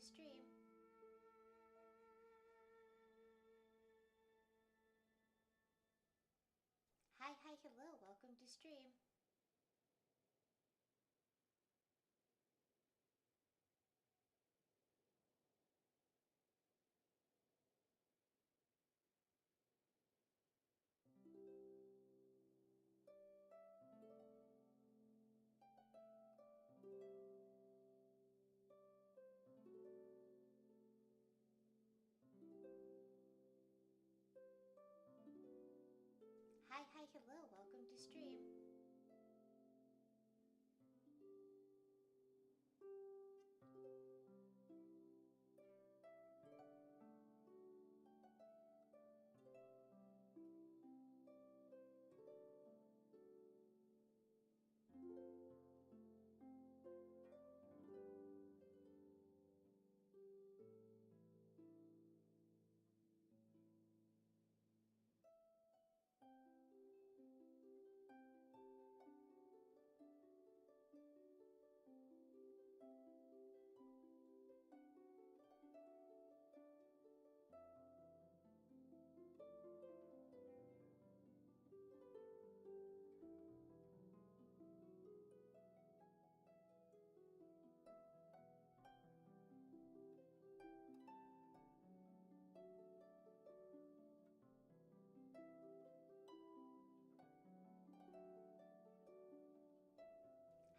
stream. Hi, hello, welcome to stream. Hi, hello, welcome to stream.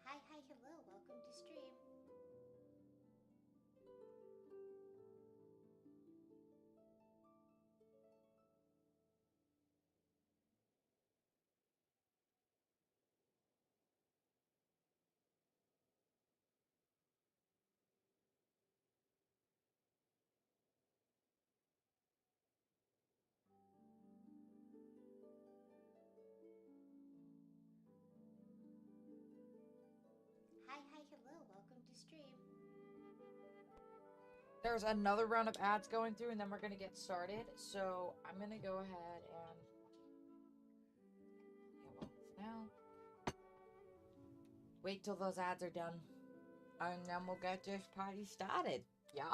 Hi, hello, welcome to stream. Hi, hello, welcome to stream. There's another round of ads going through, and then we're going to get started. So I'm going to go ahead and... now. Wait till those ads are done. And then we'll get this party started. Yeah.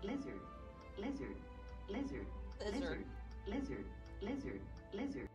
Lizard, lizard, lizard, lizard, lizard, lizard, lizard.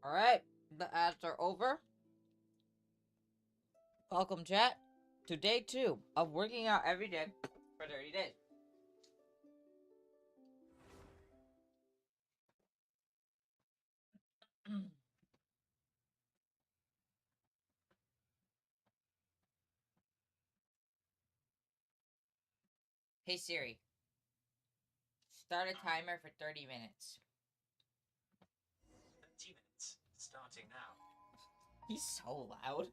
Alright, the ads are over. Welcome, chat, to day 2 of working out every day for 30 days. Hey Siri, start a timer for 30 minutes. 30 minutes, starting now. He's so loud.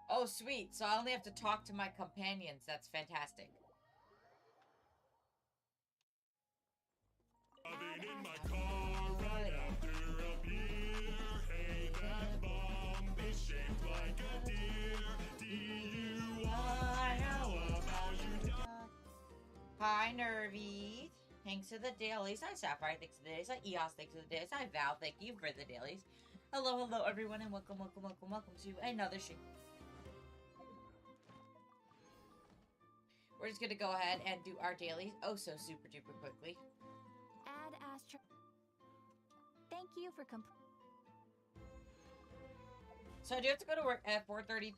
Oh, sweet. So I only have to talk to my companions. That's fantastic. In my car right after a beer. Hey, that bomb is shaped like a deer. DUI, how about you? Hi, Nervy. Thanks for the dailies. Hi, Sapphire. Thanks for the dailies. Hi, Eos. Thanks for the dailies. Hi, Val. Thank you for the dailies. Hello, hello, everyone, and welcome, welcome, welcome, welcome to another stream. We're just gonna go ahead and do our dailies oh so super duper quickly. Ad Astra. Thank you for So I do have to go to work at 4:30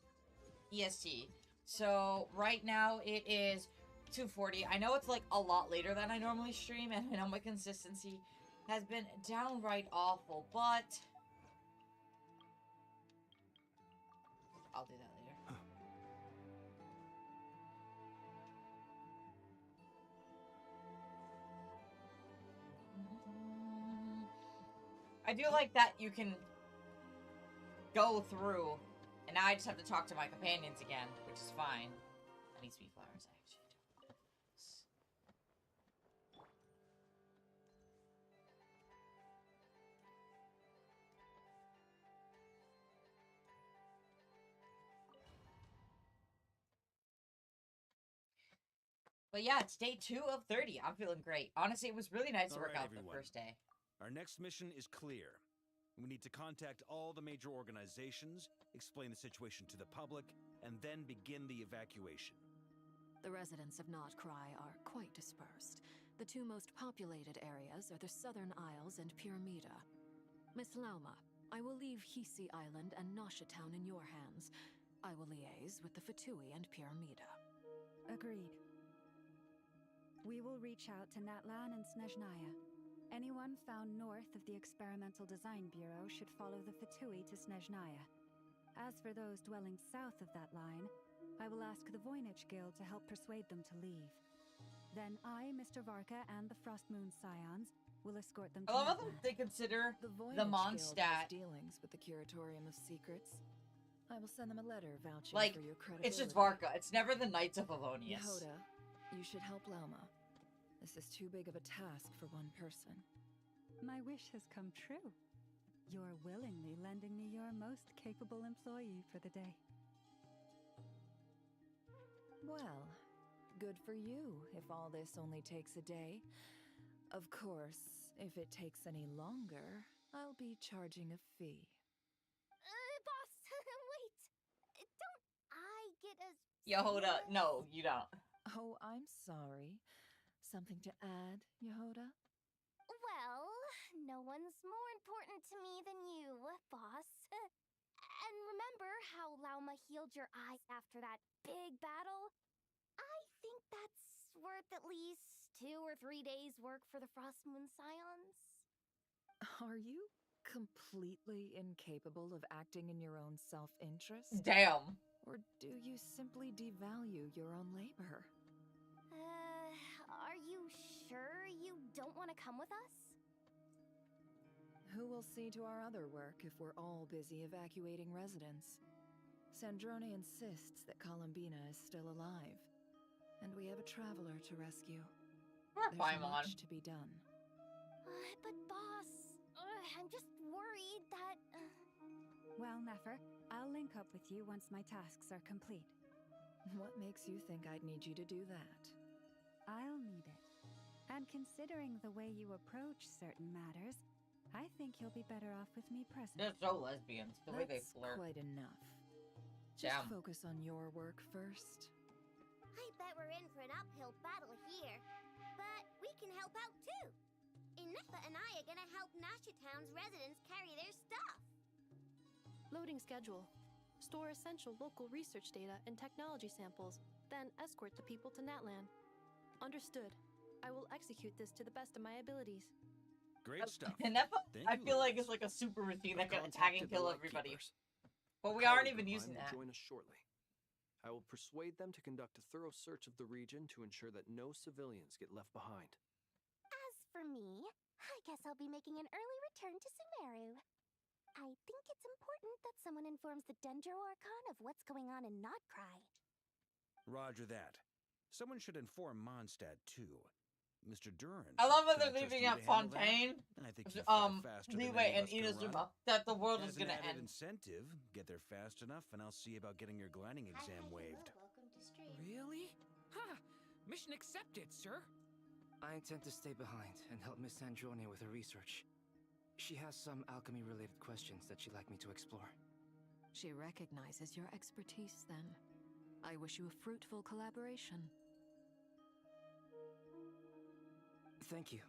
EST. So right now it is 2:40. I know it's like a lot later than I normally stream, and I know my consistency has been downright awful, but I'll do that later. I do like that you can go through, and now I just have to talk to my companions again, which is fine. I need sweet flowers, I actually don't. But yeah, it's day 2 of 30. I'm feeling great. Honestly, it was really nice to work Alright, out everyone. the first day. Our next mission is clear. We need to contact all the major organizations, explain the situation to the public, and then begin the evacuation. The residents of Not Cry are quite dispersed. The two most populated areas are the Southern Isles and Pyramida. Miss Lauma, I will leave Hisi Island and Nasha Town in your hands. I will liaise with the Fatui and Pyramida. Agreed. We will reach out to Natlan and Snezhnaya. Anyone found north of the Experimental Design Bureau should follow the Fatui to Snezhnaya. As for those dwelling south of that line, I will ask the Voynich Guild to help persuade them to leave. Then I, Mr. Varka, and the Frostmoon Scions will escort them to I love how Natlan. they consider The Voynich the Guild Mondstadt. has dealings with the Curatorium of Secrets. I will send them a letter vouching Like, for your credibility. it's just Varka. It's never the Knights of Avonius. Yehoda, you should help Lauma. This is too big of a task for one person. My wish has come true. You're willingly lending me your most capable employee for the day. Well, good for you if all this only takes a day. Of course, if it takes any longer, I'll be charging a fee. Boss, wait! Don't I get a... Yehoda, no, you don't. Oh, I'm sorry. Something to add, Yehoda? Well, no one's more important to me than you, boss. And remember how Lauma healed your eyes after that big battle? I think that's worth at least 2 or 3 days' work for the Frostmoon Scions. Are you completely incapable of acting in your own self-interest? Damn. Or do you simply devalue your own labor? Are you sure you don't want to come with us? Who will see to our other work if we're all busy evacuating residents? Sandrone insists that Columbina is still alive, and we have a traveler to rescue. Poor There's Paimon. much to be done. But boss, I'm just worried that... Well, Nefer, I'll link up with you once my tasks are complete. What makes you think I'd need you to do that? I'll need it. And considering the way you approach certain matters, I think you'll be better off with me present. They're so lesbians, the way they That's flirt. quite enough. Damn. Just focus on your work first. I bet we're in for an uphill battle here. But we can help out too. Inepa and I are gonna help Nasha Town's residents carry their stuff. Loading schedule. Store essential local research data and technology samples, then escort the people to Natlan. Understood. I will execute this to the best of my abilities. Great stuff. And that, Thank I you, feel like ladies. it's like a super routine I've that can attack and contacted the kill Light everybody. Keepers. But A we aren't colleague even of mine using will that. join us shortly. I will persuade them to conduct a thorough search of the region to ensure that no civilians get left behind. As for me, I guess I'll be making an early return to Sumeru. I think it's important that someone informs the Dendro Archon of what's going on in Notcry. Roger that. Someone should inform Mondstadt too. Mr. Duran. I love that can they're trust leaving you out to handle that? Fontaine, I think you fly faster than Leeway, any and of us can run. Inazuma. That the world As is an gonna added end. incentive, get there fast enough, and I'll see about getting your gliding exam waived. Welcome to stream. Really? Ha! Mission accepted, sir. I intend to stay behind and help Miss Sandrone with her research. She has some alchemy-related questions that she'd like me to explore. She recognizes your expertise, then. I wish you a fruitful collaboration. Thank you.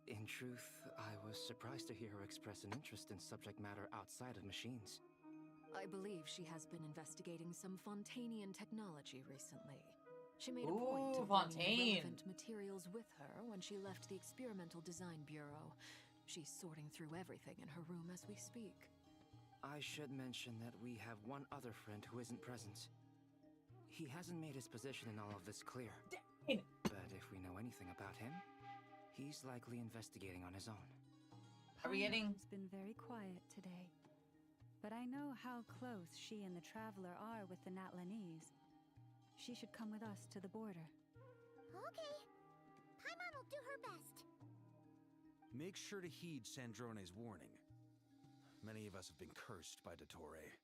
In truth, I was surprised to hear her express an interest in subject matter outside of machines. I believe she has been investigating some Fontanian technology recently. She made a Ooh, point of Fontaine. bringing relevant materials with her when she left the Experimental Design Bureau. She's sorting through everything in her room as we speak. I should mention that we have one other friend who isn't present. He hasn't made his position in all of this clear. But if we know anything about him, he's likely investigating on his own. Are we getting... Pineap's been very quiet today. But I know how close she and the Traveler are with the Natlanese. She should come with us to the border. Okay. Paimon will do her best. Make sure to heed Sandrone's warning. Many of us have been cursed by Dottore.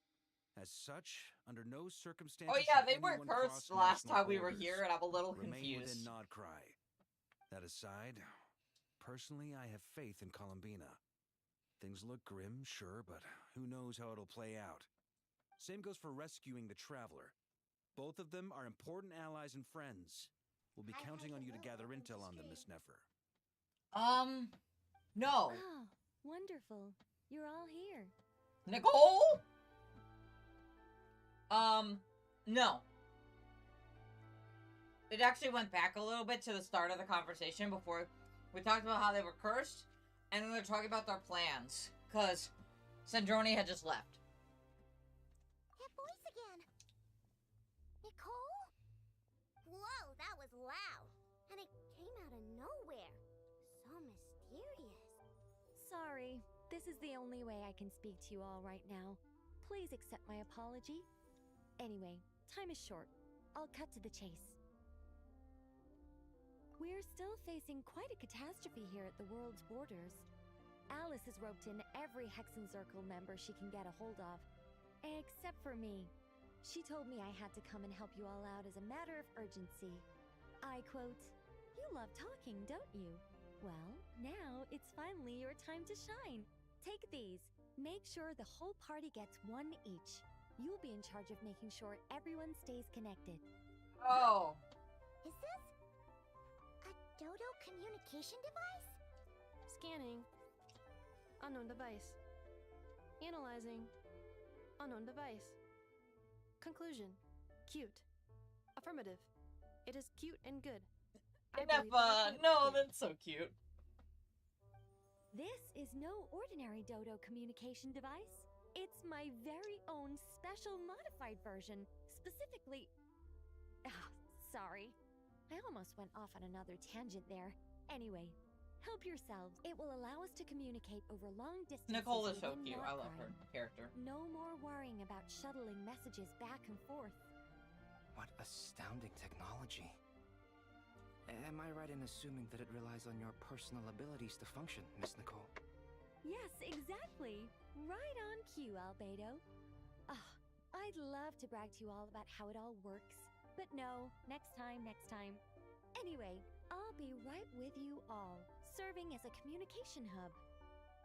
As such, under no circumstances. Oh yeah, should they were anyone cursed cross last national time we were borders. here, and I'm a little Remain confused. within Notcry. That aside, personally, I have faith in Columbina. Things look grim, sure, but who knows how it'll play out. Same goes for rescuing the Traveler. Both of them are important allies and friends. We'll be counting on you to gather intel on them, Miss Nefer. No. Oh, wonderful. You're all here. Nicole? No. It actually went back a little bit to the start of the conversation before we talked about how they were cursed, and then they're talking about their plans, because Sandrone had just left. That voice again. Nicole? Whoa, that was loud. And it came out of nowhere. So mysterious. Sorry, this is the only way I can speak to you all right now. Please accept my apology. Anyway, time is short. I'll cut to the chase. We're still facing quite a catastrophe here at the world's borders. Alice has roped in every Hexenzirkel member she can get a hold of. Except for me. She told me I had to come and help you all out as a matter of urgency. I quote, "You love talking, don't you? Well, now it's finally your time to shine. Take these. Make sure the whole party gets one each. You'll be in charge of making sure everyone stays connected." Oh. Is this a Dodo communication device? Scanning. Unknown device. Analyzing. Unknown device. Conclusion. Cute. Affirmative. It is cute and good. I believe that I can't No, cute. that's so cute. This is no ordinary Dodo communication device. It's my very own special modified version. Specifically... Ah, sorry. I almost went off on another tangent there. Anyway, help yourselves. It will allow us to communicate over long distances. Nicole is so within cute. I love her Notcry. character. No more worrying about shuttling messages back and forth. What astounding technology. Am I right in assuming that it relies on your personal abilities to function, Miss Nicole? Yes, exactly. Right on cue, Albedo. Ah, I'd love to brag to you all about how it all works. But no, next time, next time. Anyway, I'll be right with you all, serving as a communication hub.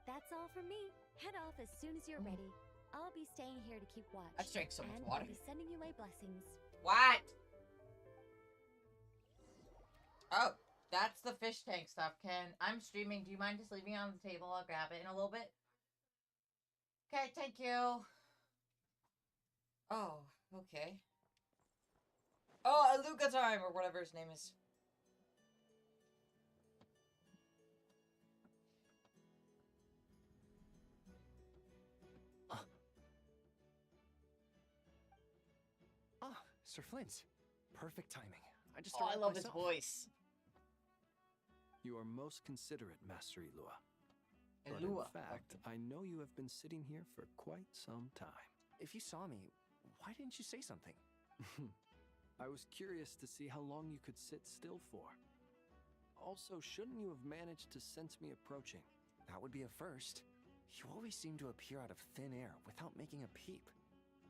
That's all from me. Head off as soon as you're ready. I'll be staying here to keep watch. I drank so much and water. I'll be sending you my blessings. What? Oh, that's the fish tank stuff. I'm streaming. Do you mind just leaving it on the table? I'll grab it in a little bit. Okay, thank you. Oh, okay. Oh, Luca time, or whatever his name is. Sir Flint. Perfect timing. I just Oh, I arrived love his myself. voice. You are most considerate, Master Elua. But Elua, in fact, I know you have been sitting here for quite some time. If you saw me, why didn't you say something? I was curious to see how long you could sit still for. Also, shouldn't you have managed to sense me approaching? That would be a first. You always seem to appear out of thin air without making a peep.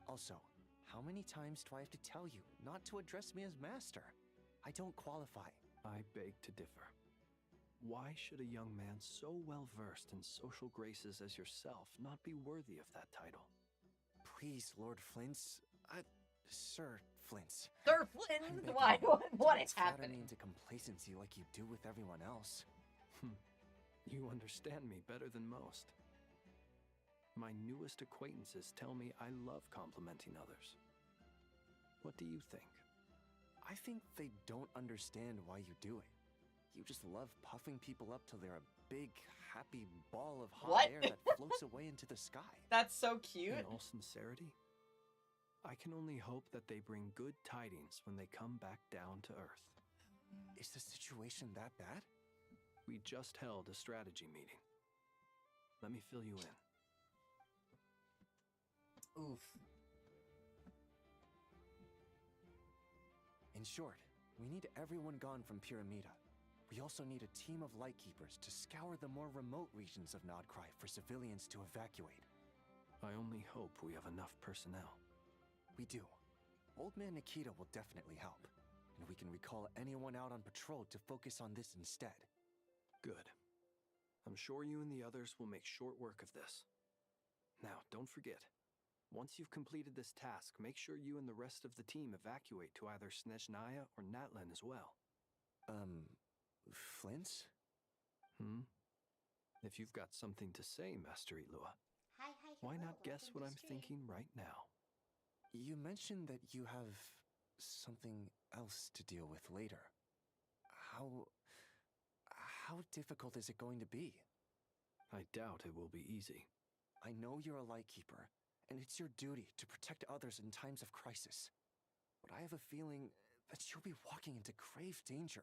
Also, how many times do I have to tell you not to address me as master? I don't qualify. I beg to differ. Why should a young man so well versed in social graces as yourself not be worthy of that title? Please, Lord Flint's. Sir Flint's. Sir Flint? Why? What is flatter happening? me into complacency like you do with everyone else. You understand me better than most. My newest acquaintances tell me I love complimenting others. What do you think? I think they don't understand why you do it. You just love puffing people up till they're a big, happy ball of hot air that floats away into the sky. That's so cute. In all sincerity, I can only hope that they bring good tidings when they come back down to Earth. Is the situation that bad? We just held a strategy meeting. Let me fill you in. Oof. In short, we need everyone gone from Pyramida. We also need a team of Lightkeepers to scour the more remote regions of Nodcry for civilians to evacuate. I only hope we have enough personnel. We do. Old Man Nikita will definitely help, and we can recall anyone out on patrol to focus on this instead. Good. I'm sure you and the others will make short work of this. Now, don't forget, once you've completed this task, make sure you and the rest of the team evacuate to either Snezhnaya or Natlan as well. Flint? If you've got something to say, Master Elua, Hi, why hello, not guess welcome what to I'm stream. thinking right now? You mentioned that you have something else to deal with later. How difficult is it going to be? I doubt it will be easy. I know you're a Lightkeeper, and it's your duty to protect others in times of crisis. But I have a feeling that you'll be walking into grave danger.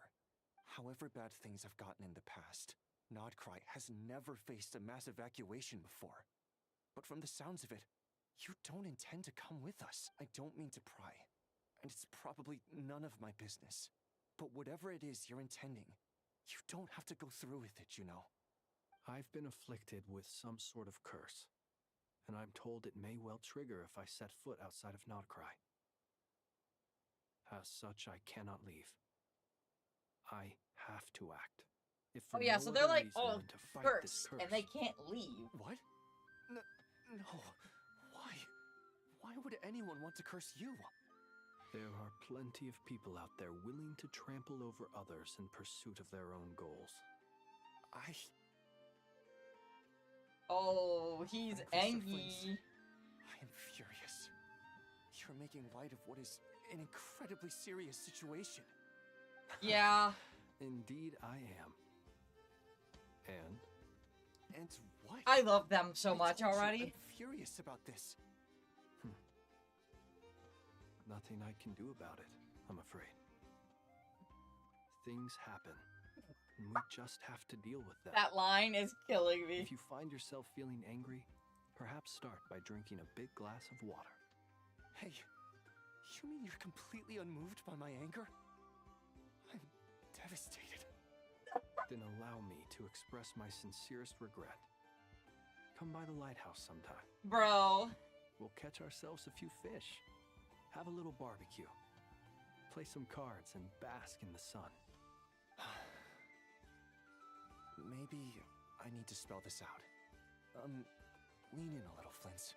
However bad things have gotten in the past, Nodcry has never faced a mass evacuation before. But from the sounds of it, you don't intend to come with us. I don't mean to pry, and it's probably none of my business. But whatever it is you're intending, you don't have to go through with it, you know. I've been afflicted with some sort of curse, and I'm told it may well trigger if I set foot outside of Nodcry. As such, I cannot leave. I have to act. If for Oh yeah, no so they're other like reason all than to fight this cursed, curse. and they can't leave. What? No. Why? Why would anyone want to curse you? There are plenty of people out there willing to trample over others in pursuit of their own goals. Oh, he's angry. I am furious. You're making light of what is an incredibly serious situation. Yeah. Indeed, I am. And what? I love them so I much told you already. I'm furious about this. Nothing I can do about it, I'm afraid. Things happen, and we just have to deal with them. That line is killing me. If you find yourself feeling angry, perhaps start by drinking a big glass of water. Hey, you mean you're completely unmoved by my anger? I'm devastated. Then allow me to express my sincerest regret. Come by the lighthouse sometime. Bro. We'll catch ourselves a few fish. Have a little barbecue. Play some cards and bask in the sun. Maybe I need to spell this out. Lean in a little, Flint.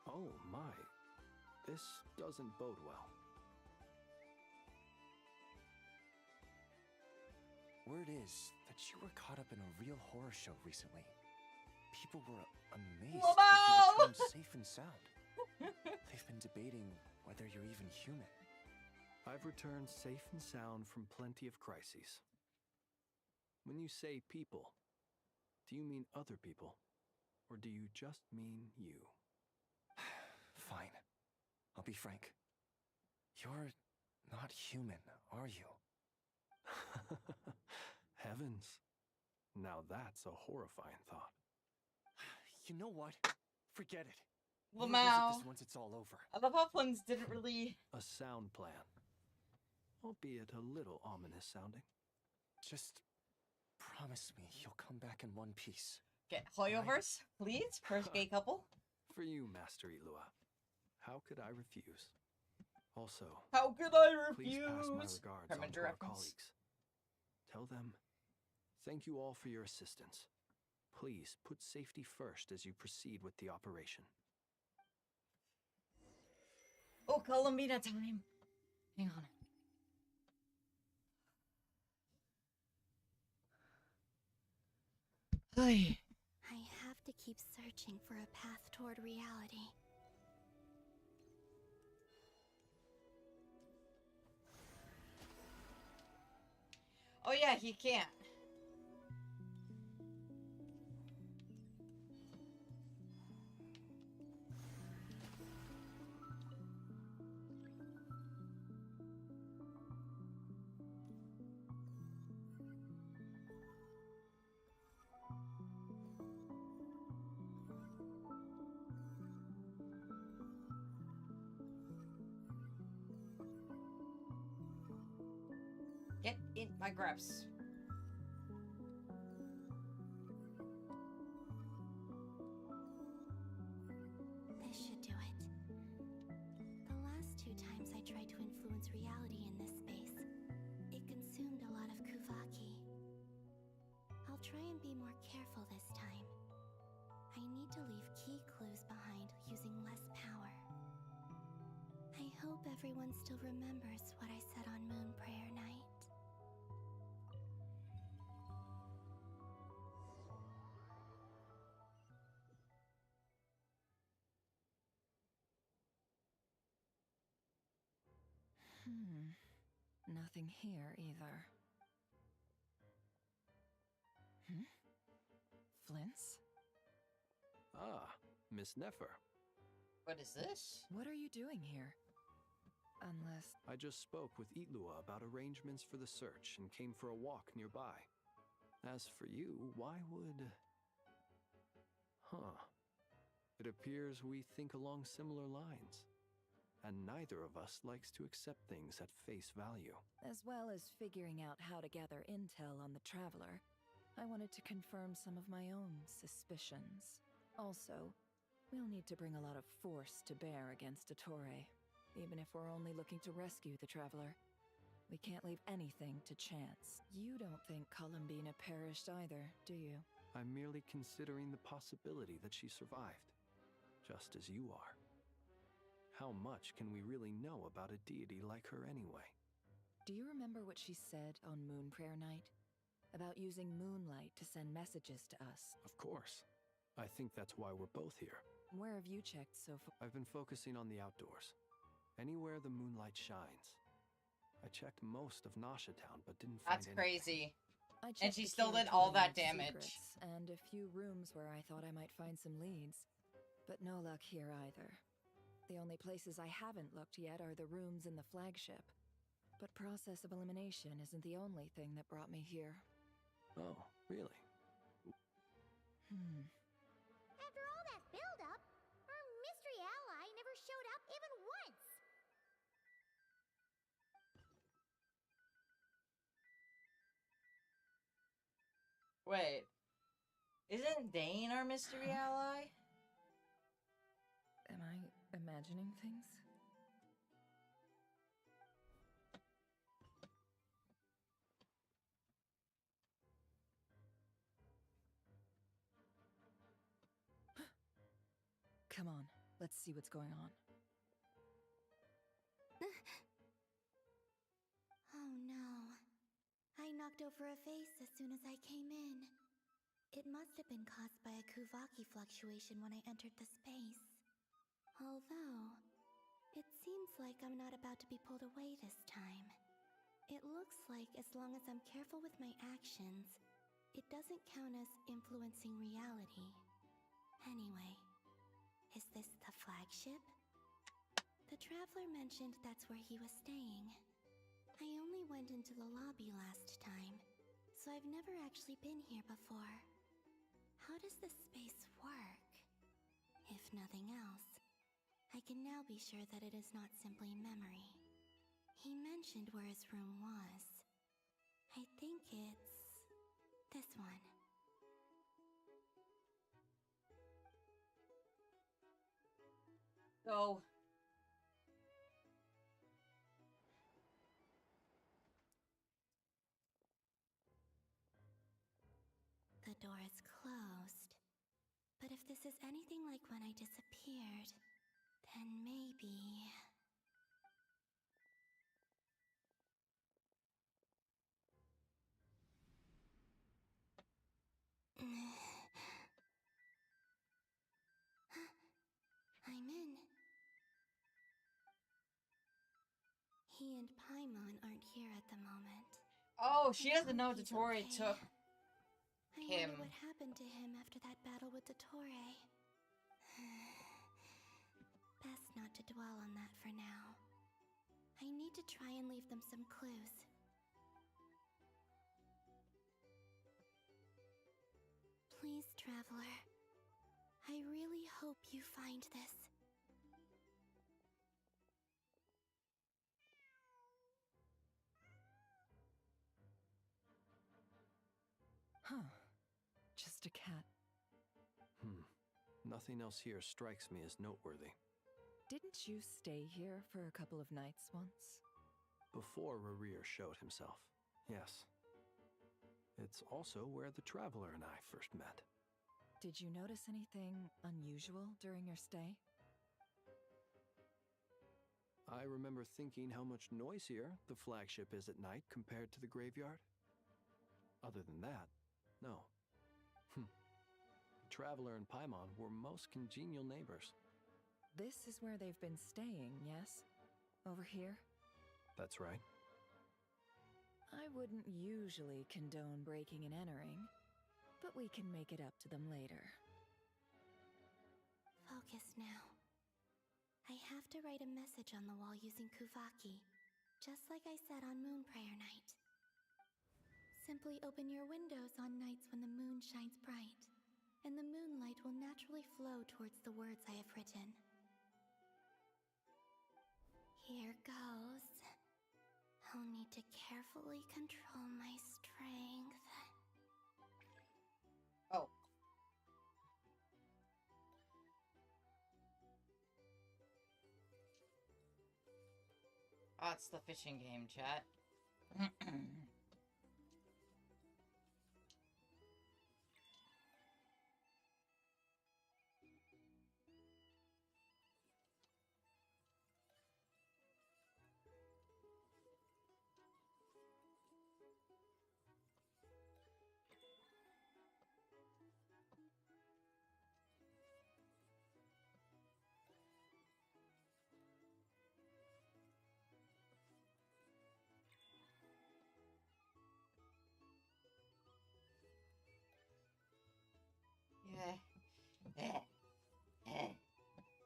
Oh my. This doesn't bode well. Word is that you were caught up in a real horror show recently. People were amazed that you returned safe and sound. They've been debating whether you're even human. I've returned safe and sound from plenty of crises. When you say people, do you mean other people? Or do you just mean you? Fine. I'll be frank. You're not human, are you? Heavens. Now that's a horrifying thought. You know what? Forget it. Well, We'll visit now, this once it's all over. I love how Flins didn't really... A sound plan. Albeit a little ominous sounding. Just promise me you'll come back in one piece. Okay, Hoyoverse, please? First gay couple? For you, Master Ilua. How could I refuse? Also, how could I refuse? Please pass my regards on to our reference. colleagues. Tell them, thank you all for your assistance. Please put safety first as you proceed with the operation. Oh, Columbina time. Hang on. Hey. I have to keep searching for a path toward reality. Oh yeah, he can't. Get in my grubs. This should do it. The last 2 times I tried to influence reality in this space, it consumed a lot of Kuvaki. I'll try and be more careful this time. I need to leave key clues behind using less power. I hope everyone still remembers what I said on Moon Prayer Night. Nothing here either. Flints? Ah, Miss Nefer. What is this? What are you doing here? Unless... I just spoke with Ilua about arrangements for the search and came for a walk nearby. As for you, why would... Huh. It appears we think along similar lines. And neither of us likes to accept things at face value. As well as figuring out how to gather intel on the Traveler, I wanted to confirm some of my own suspicions. Also, we'll need to bring a lot of force to bear against Ettore, even if we're only looking to rescue the Traveler. We can't leave anything to chance. You don't think Columbina perished either, do you? I'm merely considering the possibility that she survived, just as you are. How much can we really know about a deity like her anyway? Do you remember what she said on Moon Prayer Night? About using moonlight to send messages to us? Of course. I think that's why we're both here. Where have you checked so far? I've been focusing on the outdoors. Anywhere the moonlight shines. I checked most of Nasha Town, but didn't find That's anything. crazy. And she still did all that damage. And a few rooms where I thought I might find some leads. But no luck here either. The only places I haven't looked yet are the rooms in the flagship. But process of elimination isn't the only thing that brought me here. Oh, really? After all that build-up, our mystery ally never showed up even once! Wait. Isn't Dane our mystery ally? Am I imagining things? Come on, let's see what's going on. Oh no. I knocked over a vase as soon as I came in. It must have been caused by a Kuvaki fluctuation when I entered the space. Although, it seems like I'm not about to be pulled away this time. It looks like as long as I'm careful with my actions, it doesn't count as influencing reality. Anyway, is this the flagship? The traveler mentioned that's where he was staying. I only went into the lobby last time, so I've never actually been here before. How does this space work? If nothing else, I can now be sure that it is not simply memory. He mentioned where his room was. I think it's this one. So the door is closed. But if this is anything like when I disappeared, then maybe... I'm in. He and Paimon aren't here at the moment. oh, she doesn't know Dottore took him. I wonder what happened to him after that battle with Dottore. Best not to dwell on that for now. I need to try and leave them some clues. Please, Traveler. I really hope you find this. Huh. Just a cat. Nothing else here strikes me as noteworthy. Didn't you stay here for a couple of nights once? Before Rarir showed himself, yes. It's also where the Traveler and I first met. Did you notice anything unusual during your stay? I remember thinking how much noisier the flagship is at night compared to the graveyard. Other than that, no. Traveler and Paimon were most congenial neighbors. This is where they've been staying, yes? Over here? That's right. I wouldn't usually condone breaking and entering, but we can make it up to them later. Focus now. I have to write a message on the wall using Kuvaki, just like I said on Moon Prayer Night. Simply open your windows on nights when the moon shines bright, and the moonlight will naturally flow towards the words I have written. Here goes. I'll need to carefully control my strength. Oh. Oh, it's the fishing game, chat.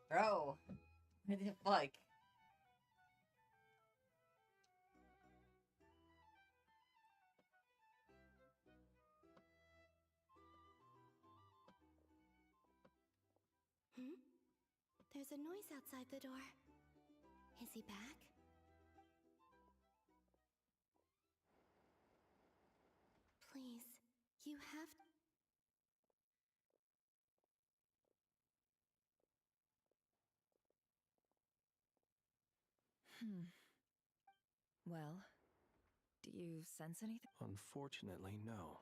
Bro, what the fuck? There's a noise outside the door. Is he back? Please, you have... Well, do you sense anything? Unfortunately, no.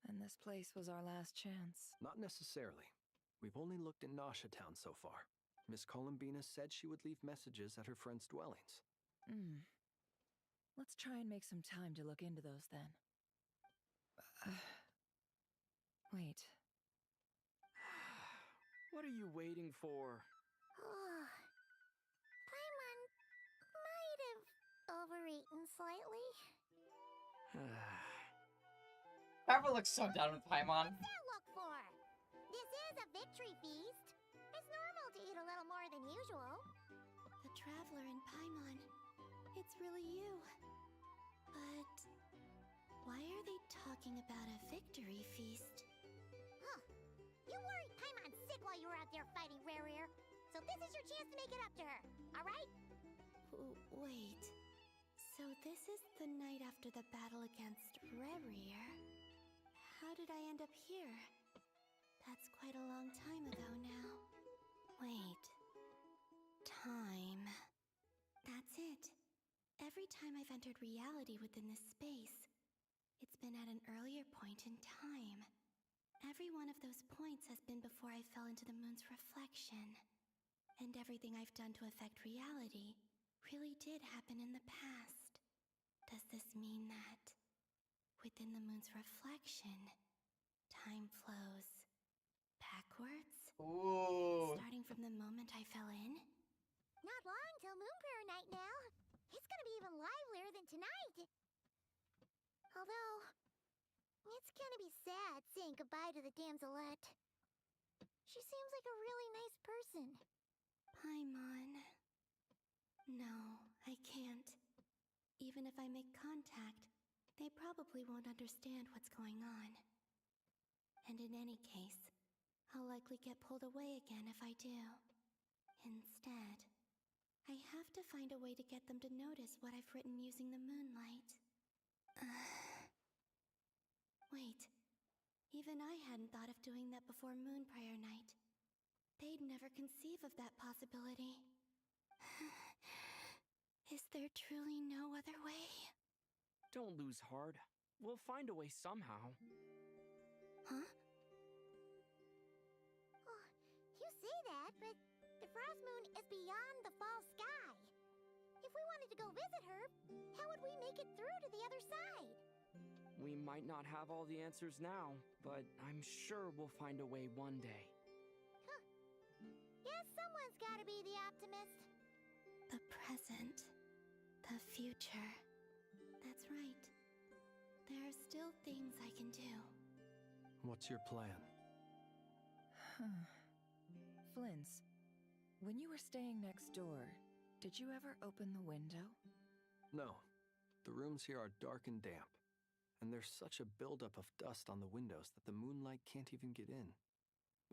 And this place was our last chance. Not necessarily. We've only looked in Nasha Town so far. Miss Columbina said she would leave messages at her friends' dwellings. Let's try and make some time to look into those then. Wait. What are you waiting for? Paimon might have overeaten slightly. Pepper looks so down with Paimon. What's that look for? This is a victory feast. It's normal to eat a little more than usual. Paimon, it's really you. But why are they talking about a victory feast? Huh. You worried Paimon sick while you were out there fighting Rare, so this is your chance to make it up to her, alright? Wait. So this is the night after the battle against Rare. How did I end up here? That's quite a long time ago now. Wait. Time. That's it. Every time I've entered reality within this space, it's been at an earlier point in time. Every one of those points has been before I fell into the moon's reflection. And everything I've done to affect reality really did happen in the past. Does this mean that within the moon's reflection, time flows backwards? Ooh. Starting from the moment I fell in? Not long till Moon Prayer Night now. It's gonna be even livelier than tonight. Although, it's gonna be sad saying goodbye to the damselette. She seems like a really nice person. Paimon. No, I can't. Even if I make contact, they probably won't understand what's going on. And in any case, I'll likely get pulled away again if I do. Instead, I have to find a way to get them to notice what I've written using the moonlight. Wait, even I hadn't thought of doing that before Moon Prayer Night. They'd never conceive of that possibility. Is there truly no other way? Don't lose heart. We'll find a way somehow. Huh? Oh, you say that, but the Frost Moon is beyond the fall sky. If we wanted to go visit her, how would we make it through to the other side? We might not have all the answers now, but I'm sure we'll find a way one day. Huh. Guess someone's gotta be the optimist. The present. The future. That's right. There are still things I can do. What's your plan? Flint's, when you were staying next door, did you ever open the window? No. The rooms here are dark and damp, and there's such a buildup of dust on the windows that the moonlight can't even get in.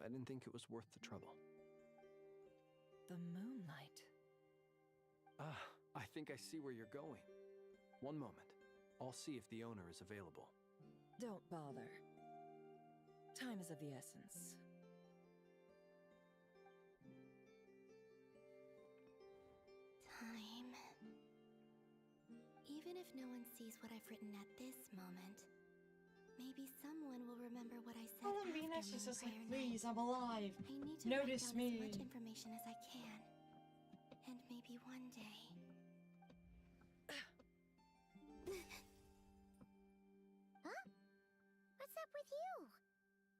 I didn't think it was worth the trouble. The moonlight? I think I see where you're going. One moment. I'll see if the owner is available. Don't bother. Time is of the essence. Time. Even if no one sees what I've written at this moment, maybe someone will remember what I said after Venus is Moon just like, Prayer please, Night. I'm alive. I need to Notice write down me. as much information as I can. And maybe one day... Huh? What's up with you?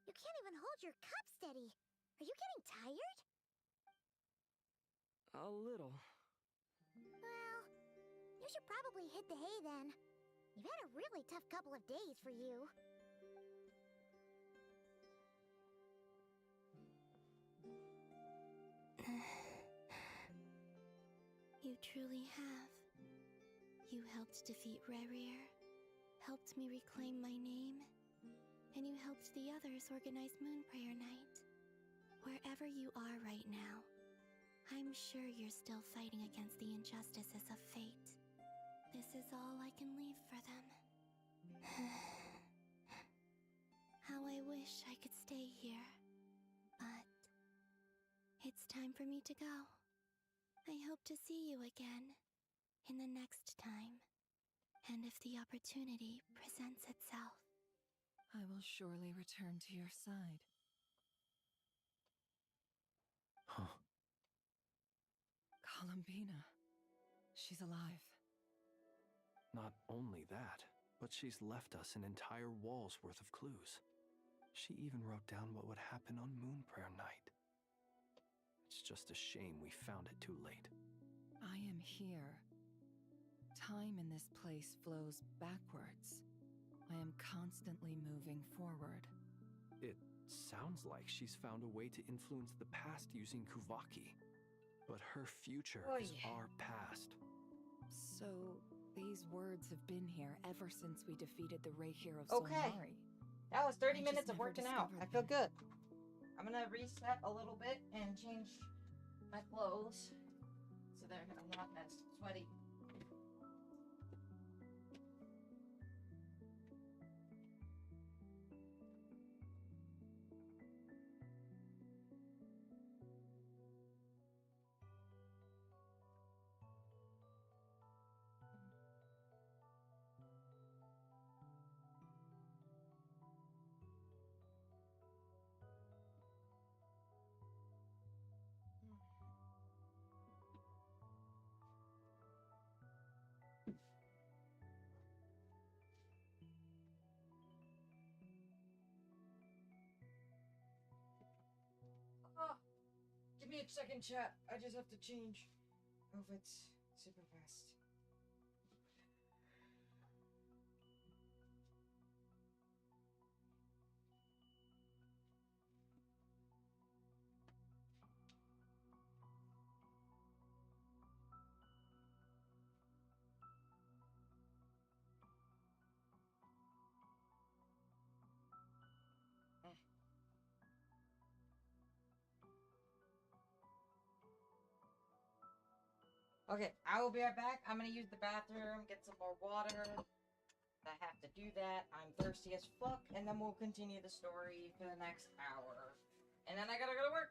You can't even hold your cup steady. Are you getting tired? A little. Well, you should probably hit the hay then. You've had a really tough couple of days for you. You truly have. You helped defeat Rare, helped me reclaim my name, and you helped the others organize Moon Prayer Night. Wherever you are right now, I'm sure you're still fighting against the injustices of fate. This is all I can leave for them. How I wish I could stay here. But it's time for me to go. I hope to see you again in the next time. And if the opportunity presents itself. I will surely return to your side. Huh. Columbina. She's alive. Not only that, but she's left us an entire wall's worth of clues. She even wrote down what would happen on Moon Prayer Night. It's just a shame we found it too late. I am here. Time in this place flows backwards. I am constantly moving forward. It sounds like she's found a way to influence the past using Kuvaki. but her future Oh, is yeah. our past. So, these words have been here ever since we defeated the Ray hero Okay. Solmari. That was 30 I minutes just of never working out. I discovered feel them. good. I'm gonna reset a little bit and change my clothes so that I'm not as sweaty. Oh, give me a second, chat. I just have to change outfits super fast. Okay, I will be right back. I'm gonna use the bathroom, get some more water. I have to do that. I'm thirsty as fuck, and then we'll continue the story for the next hour. And then I gotta go to work.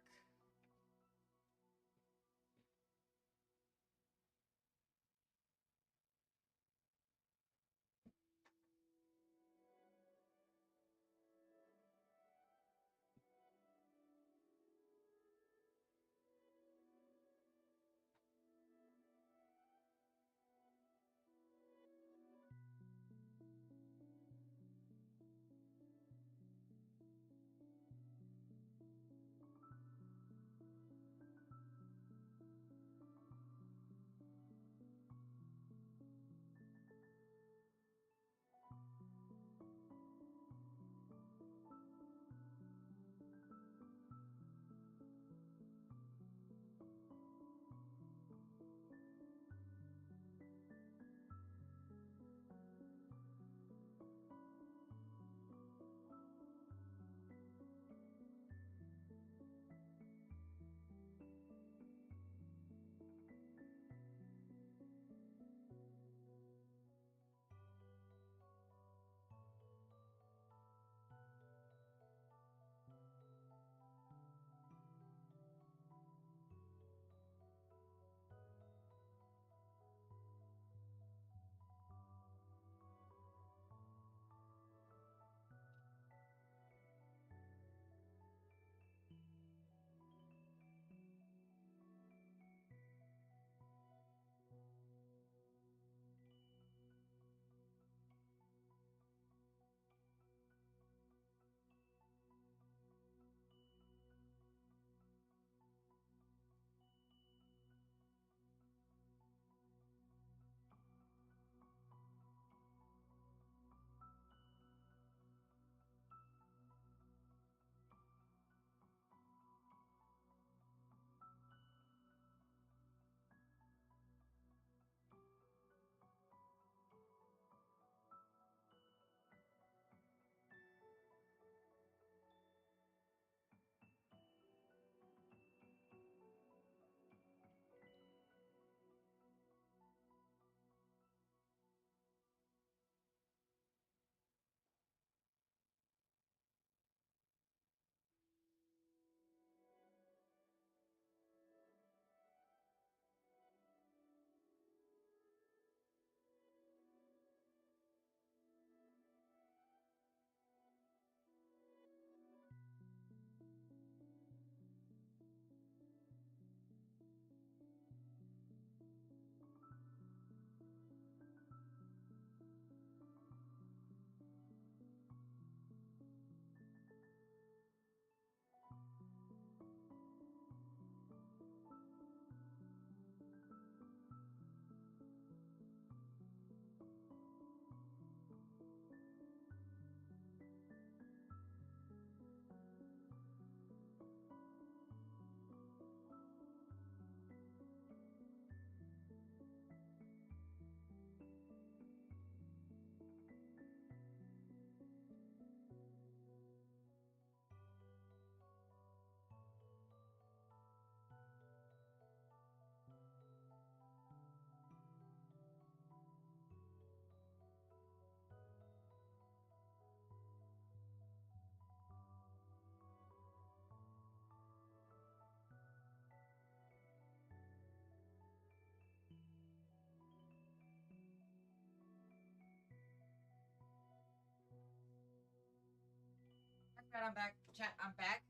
Chat, I'm back. Chat, I'm back.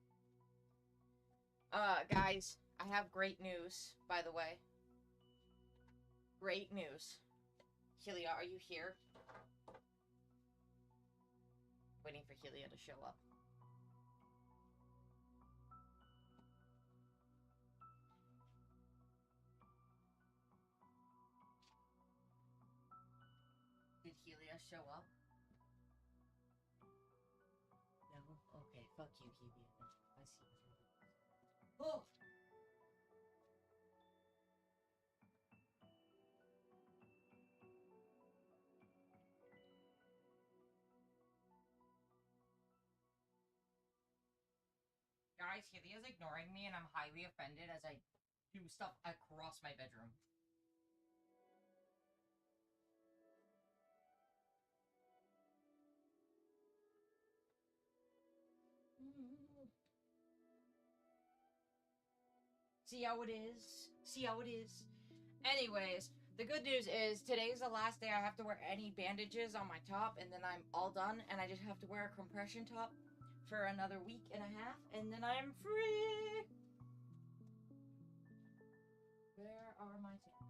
Guys, I have great news, by the way. Great news. Helia, are you here? Waiting for Helia to show up. Did Helia show up? No? Okay, fuck you, Helia. I see. Oh! Guys, Helia's ignoring me and I'm highly offended as I do stuff across my bedroom. See how it is? See how it is? Anyways, the good news is today's the last day I have to wear any bandages on my top, and then I'm all done, and I just have to wear a compression top for another week and a half, and then I'm free! Where are my sandals?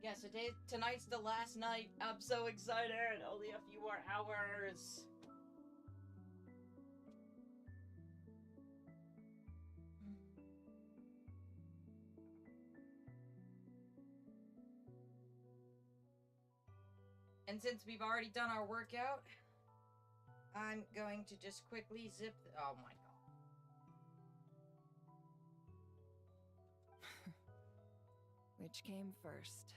Yeah, so tonight's the last night. I'm so excited. Only a few more hours. And since we've already done our workout, I'm going to just quickly zip. Oh my god. Which came first,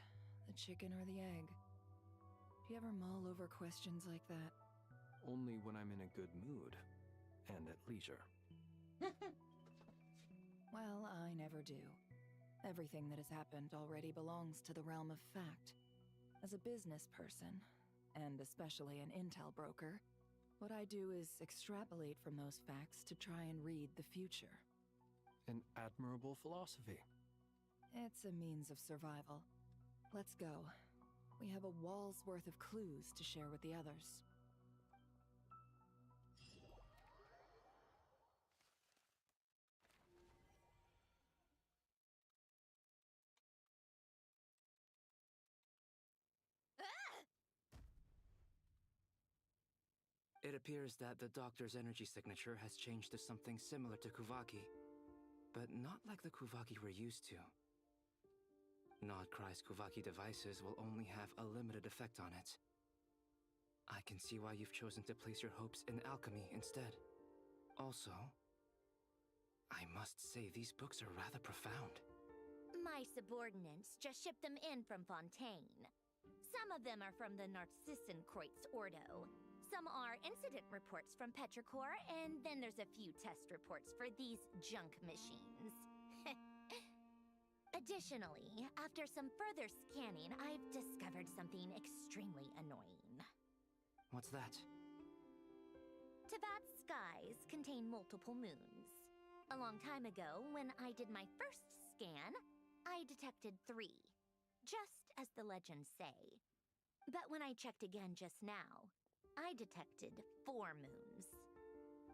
the chicken or the egg? Do you ever mull over questions like that? Only when I'm in a good mood and at leisure. Well, I never do. Everything that has happened already belongs to the realm of fact. As a business person, and especially an intel broker, what I do is extrapolate from those facts to try and read the future. An admirable philosophy. It's a means of survival. Let's go. We have a wall's worth of clues to share with the others. It appears that the doctor's energy signature has changed to something similar to Kuvaki, but not like the Kuvaki we're used to. Nodcry's Kuvaki devices will only have a limited effect on it. I can see why you've chosen to place your hopes in alchemy instead. Also, I must say these books are rather profound. My subordinates just shipped them in from Fontaine. Some of them are from the Narcissenkreuz Ordo. Some are incident reports from Petrichor, and then there's a few test reports for these junk machines. Additionally, after some further scanning, I've discovered something extremely annoying. What's that? Teyvat's skies contain multiple moons. A long time ago, when I did my first scan, I detected 3, just as the legends say. But when I checked again just now, I detected 4 moons.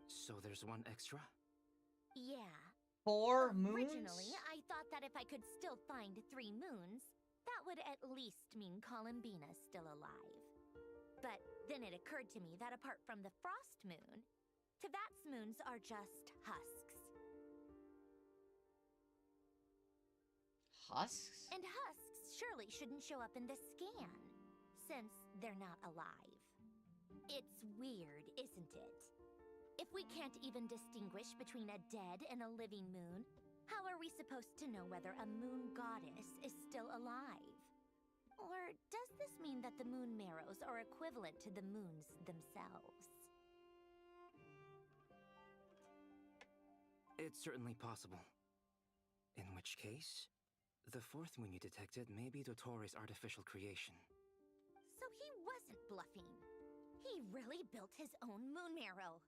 So there's one extra? Yeah. 4 moons? Originally, I thought that if I could still find 3 moons, that would at least mean Columbina's still alive. But then it occurred to me that apart from the frost moon, Teyvat's moons are just husks. Husks? And husks surely shouldn't show up in the scan, since they're not alive. It's weird, isn't it? If we can't even distinguish between a dead and a living moon, how are we supposed to know whether a moon goddess is still alive? Or does this mean that the moon marrows are equivalent to the moons themselves? It's certainly possible. In which case, the 4th moon you detected may be Dottore artificial creation. So he wasn't bluffing. He really built his own moon marrow.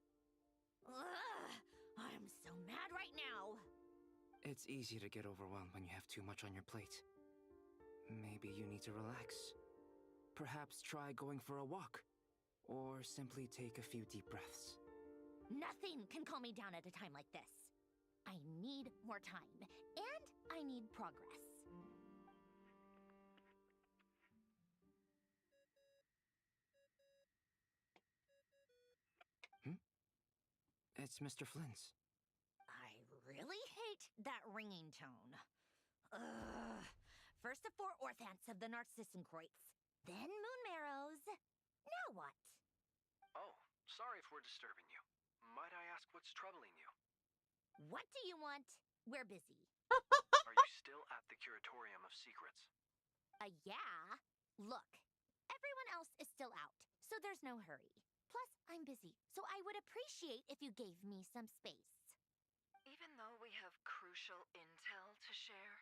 Ugh! I'm so mad right now! It's easy to get overwhelmed when you have too much on your plate. Maybe you need to relax. Perhaps try going for a walk. Or simply take a few deep breaths. Nothing can calm me down at a time like this. I need more time, and I need progress. It's Mr. Flynn's. I really hate that ringing tone. Ugh. First the 4 orthants of the Narcissenkreuz, then moon marrows. Now what? Oh, sorry if we're disturbing you. Might I ask what's troubling you? What do you want? We're busy. Are you still at the Curatorium of Secrets? Yeah. Look, everyone else is still out, so there's no hurry. Plus, I'm busy, so I would appreciate if you gave me some space. Even though we have crucial intel to share?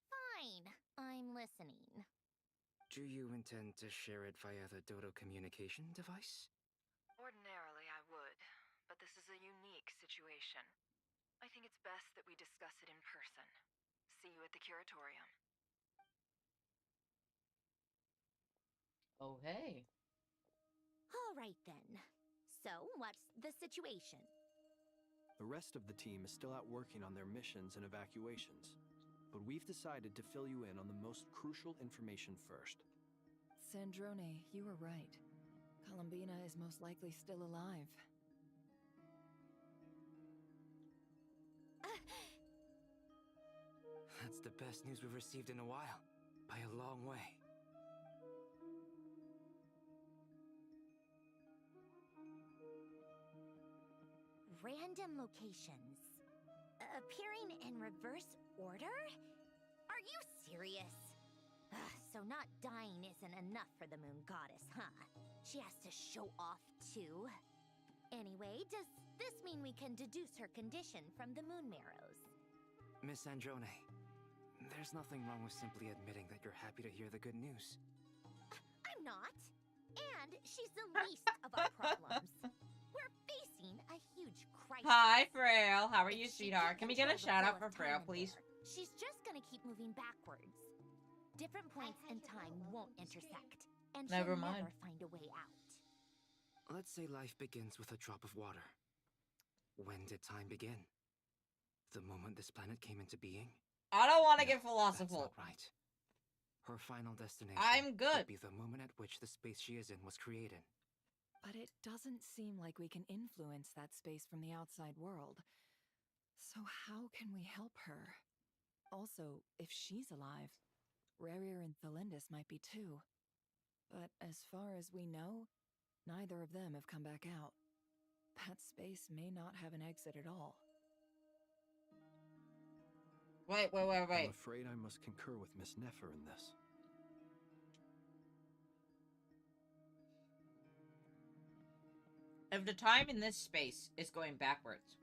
Fine, I'm listening. Do you intend to share it via the Dodo communication device? Ordinarily, I would, but this is a unique situation. I think it's best that we discuss it in person. See you at the Curatorium. Oh, hey. All right, then. So, what's the situation? The rest of the team is still out working on their missions and evacuations, but we've decided to fill you in on the most crucial information first. Sandrone, you were right. Columbina is most likely still alive. That's the best news we've received in a while. By a long way. Random locations. Appearing in reverse order? Are you serious? So not dying isn't enough for the moon goddess, huh? She has to show off too. Anyway, does this mean we can deduce her condition from the moon marrows? Miss Androne, there's nothing wrong with simply admitting that you're happy to hear the good news. I'm not. And she's the least of our problems. We're facing a huge crisis. Hi, Frail. How are you, sweetheart? Can we get a shout out for Frail, please? She's just gonna keep moving backwards. Different points in time won't intersect, and she'll Never mind. never find a way out. Let's say life begins with a drop of water. When did time begin? The moment this planet came into being? I don't want to No, get philosophical. That's not right. Her final destination I'm good. would be the moment at which the space she is in was created. But it doesn't seem like we can influence that space from the outside world. So how can we help her? Also, if she's alive, Rarir and Thalindus might be too. But as far as we know, neither of them have come back out. That space may not have an exit at all. Wait. I'm afraid I must concur with Miss Nefer in this. If the time in this space is going backwards,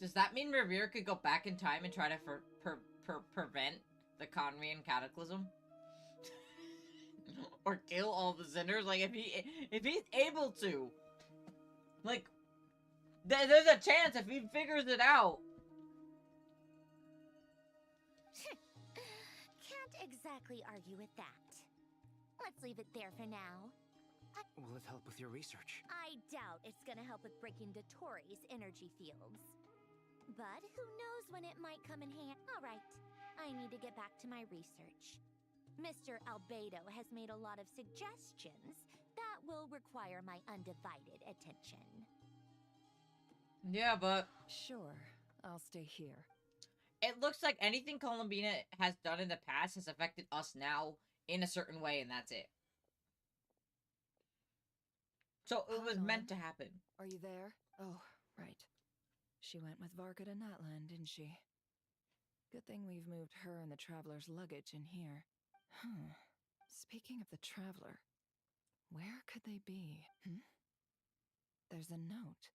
does that mean Revere could go back in time and try to prevent the Conrian cataclysm? Or kill all the sinners? Like, if he's able to, like, there's a chance if he figures it out. Can't exactly argue with that. Let's leave it there for now. Will it help with your research? I doubt it's gonna help with breaking Dotori's energy fields. But who knows when it might come in handy. Alright, I need to get back to my research. Mr. Albedo has made a lot of suggestions that will require my undivided attention. Yeah, but... Sure, I'll stay here. It looks like anything Columbina has done in the past has affected us now in a certain way, and that's it. So it was meant to happen. Are you there? Oh, right. She went with Varka to Natlan, didn't she? Good thing we've moved her and the Traveler's luggage in here. Speaking of the Traveler, where could they be? There's a note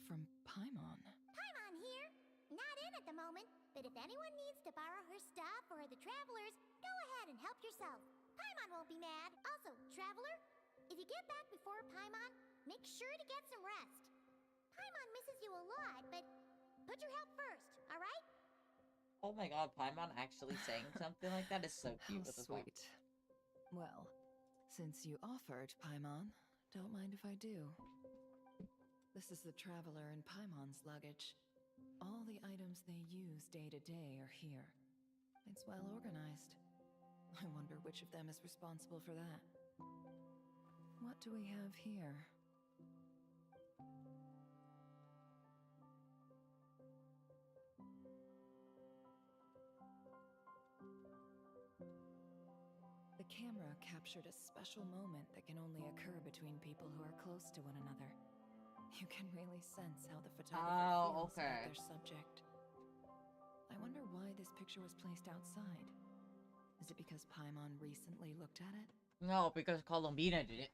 from Paimon. Paimon here. Not in at the moment, but if anyone needs to borrow her stuff or the Travelers, go ahead and help yourself. Paimon won't be mad. Also, Traveler, if you get back before Paimon, make sure to get some rest. Paimon misses you a lot, but put your help first, alright? Oh my god, Paimon actually saying something like that is so cute. How sweet. Well, since you offered, Paimon, don't mind if I do. This is the Traveler and Paimon's luggage. All the items they use day to day are here. It's well organized. I wonder which of them is responsible for that. What do we have here? The camera captured a special moment that can only occur between people who are close to one another. You can really sense how the photographer feels about their subject. I wonder why this picture was placed outside. Is it because Paimon recently looked at it? No, because Columbina did it.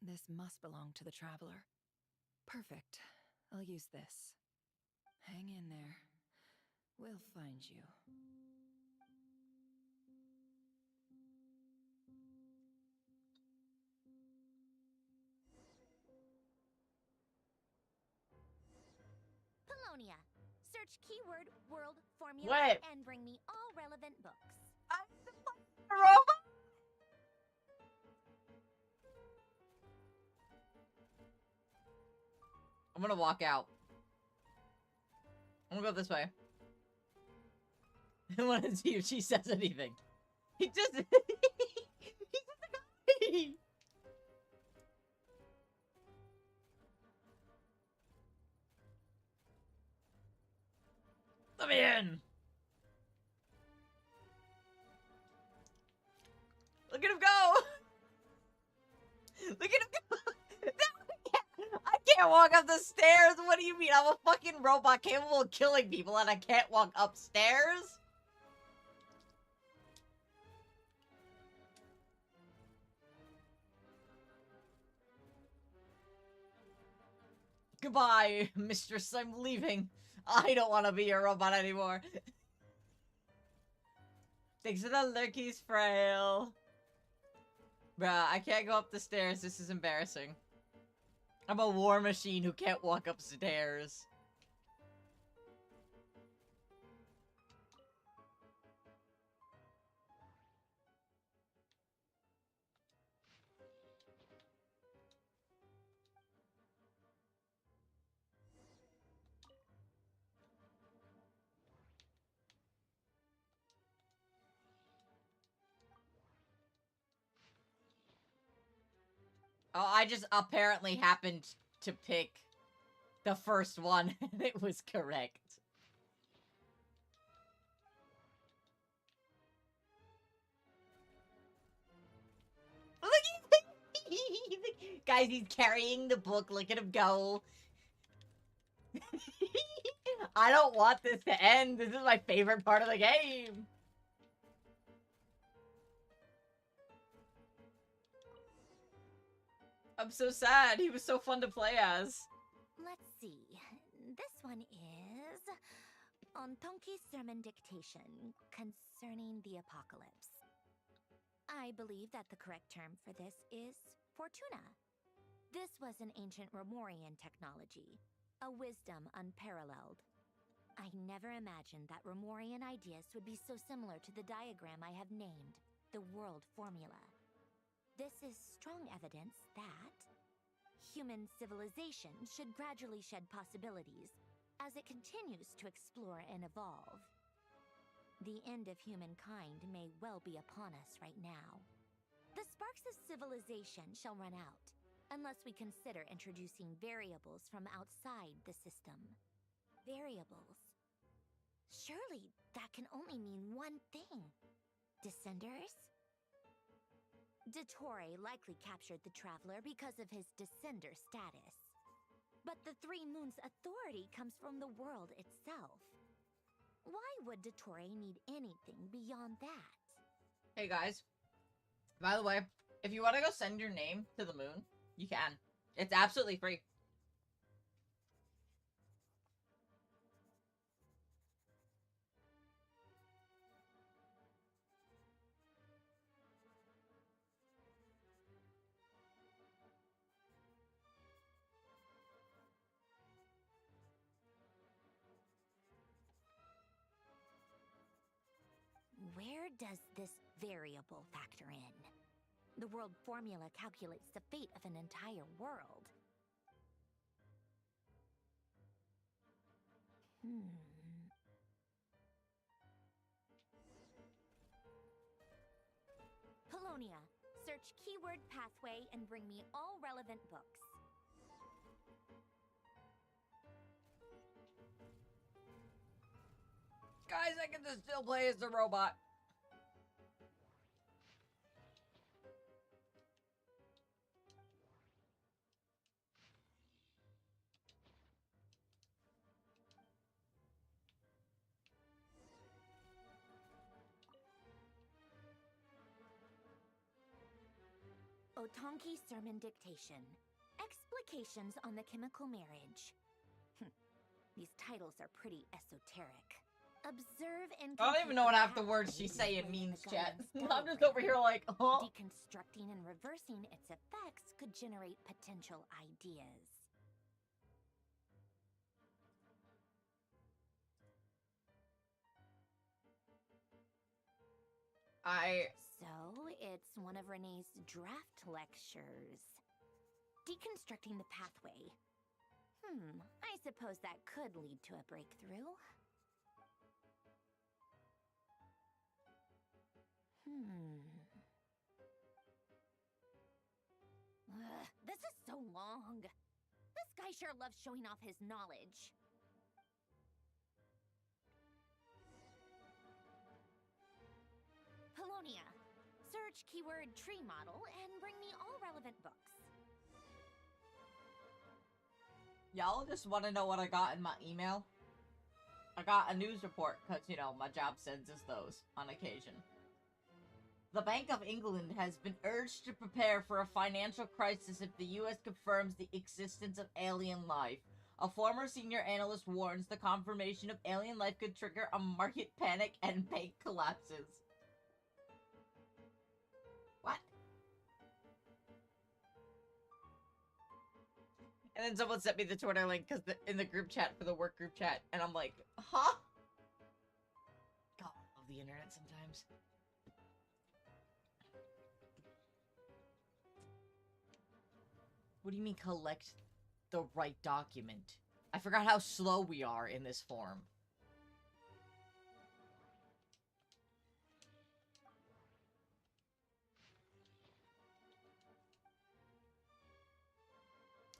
This must belong to the Traveler. Perfect. I'll use this. Hang in there. We'll find you. Polonia. Search keyword world formula and bring me all relevant books. I'm gonna walk out. I'm gonna go this way. I want to see if she says anything. He just... he's just a guy! Let me in! Look at him go! Look at him go! I can't walk up the stairs! What do you mean? I'm a fucking robot capable of killing people and I can't walk upstairs? Goodbye, mistress. I'm leaving. I don't want to be a robot anymore. Thanks for the lurkies, Frail. Bruh, I can't go up the stairs. This is embarrassing. I'm a war machine who can't walk upstairs. Oh, I just apparently happened to pick the first one, and it was correct. Look at guys, he's carrying the book. Look at him go. I don't want this to end. This is my favorite part of the game. I'm so sad. He was so fun to play as. Let's see. This one is Ontonki Sermon Dictation concerning the apocalypse. I believe that the correct term for this is Fortuna. This was an ancient Romorian technology, a wisdom unparalleled. I never imagined that Romorian ideas would be so similar to the diagram I have named, the world formula. This is strong evidence that human civilization should gradually shed possibilities as it continues to explore and evolve. The end of humankind may well be upon us right now. The sparks of civilization shall run out, unless we consider introducing variables from outside the system. Variables. Surely that can only mean one thing. Descenders? Dottore likely captured the Traveler because of his descender status. But the Three Moons' authority comes from the world itself. Why would Dottore need anything beyond that? Hey guys, By the way, if you want to go send your name to the moon, you can. It's absolutely free. Where does this variable factor in? The world formula calculates the fate of an entire world. Polonia, search keyword pathway and bring me all relevant books. Guys, I can just still play as the robot. Otonki Sermon Dictation. Explications on the chemical marriage. These titles are pretty esoteric. Observe and I don't even know what half the words she's saying means, chat. I'm just over here like, huh? Deconstructing and reversing its effects could generate potential ideas. So, it's one of Renee's draft lectures. Deconstructing the pathway. I suppose that could lead to a breakthrough. This is so long. This guy sure loves showing off his knowledge. Polonia, search keyword tree model and bring me all relevant books. Y'all just want to know what I got in my email? I got a news report, because, you know, my job sends us those on occasion. The Bank of England has been urged to prepare for a financial crisis if the US confirms the existence of alien life. A former senior analyst warns the confirmation of alien life could trigger a market panic and bank collapses. What? And then someone sent me the Twitter link because in the group chat for the work group chat, and I'm like, huh? God, I love the internet sometimes. What do you mean collect the right document? I forgot how slow we are in this form.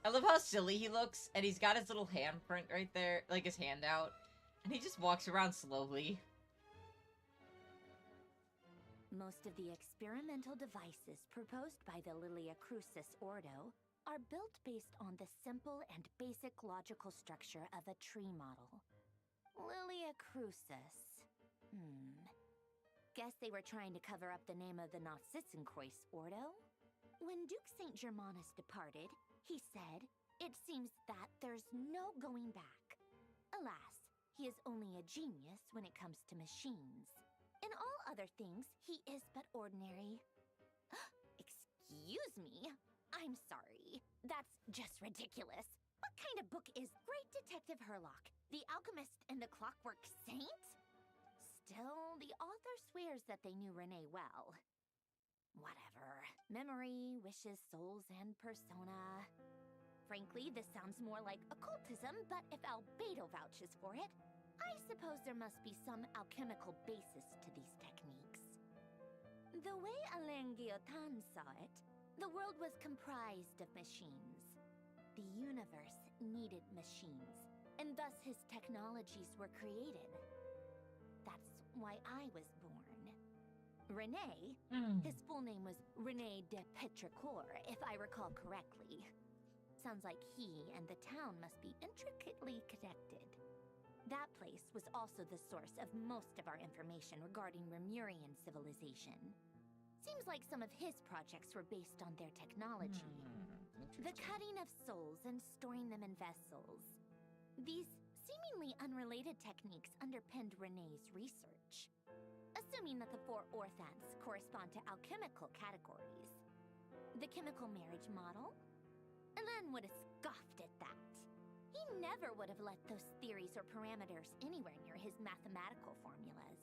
I love how silly he looks, and he's got his little handprint right there, like his hand out, and he just walks around slowly. Most of the experimental devices proposed by the Lilia Crucis Ordo are built based on the simple and basic logical structure of a tree model. Lilia Crucis. Guess they were trying to cover up the name of the Nautitzenkreuz Ordo? When Duke St. Germanus departed, he said, "It seems that there's no going back." Alas, he is only a genius when it comes to machines. In all other things, he is but ordinary. Excuse me? I'm sorry. That's just ridiculous. What kind of book is Great Detective Herlock, the Alchemist and the Clockwork Saint? Still, the author swears that they knew Renee well. Whatever. Memory, wishes, souls, and persona. Frankly, this sounds more like occultism, but if Albedo vouches for it, I suppose there must be some alchemical basis to these techniques. The way Alain Guillotin saw it, the world was comprised of machines. The universe needed machines, and thus his technologies were created. That's why I was born. Renee, his full name was René de Petrichor, if I recall correctly. Sounds like he and the town must be intricately connected. That place was also the source of most of our information regarding Remurian civilization. Seems like some of his projects were based on their technology. The cutting of souls and storing them in vessels. These seemingly unrelated techniques underpinned Renee's research. Assuming that the 4 orthants correspond to alchemical categories. The chemical marriage model? Elen would have scoffed at that. He never would have let those theories or parameters anywhere near his mathematical formulas.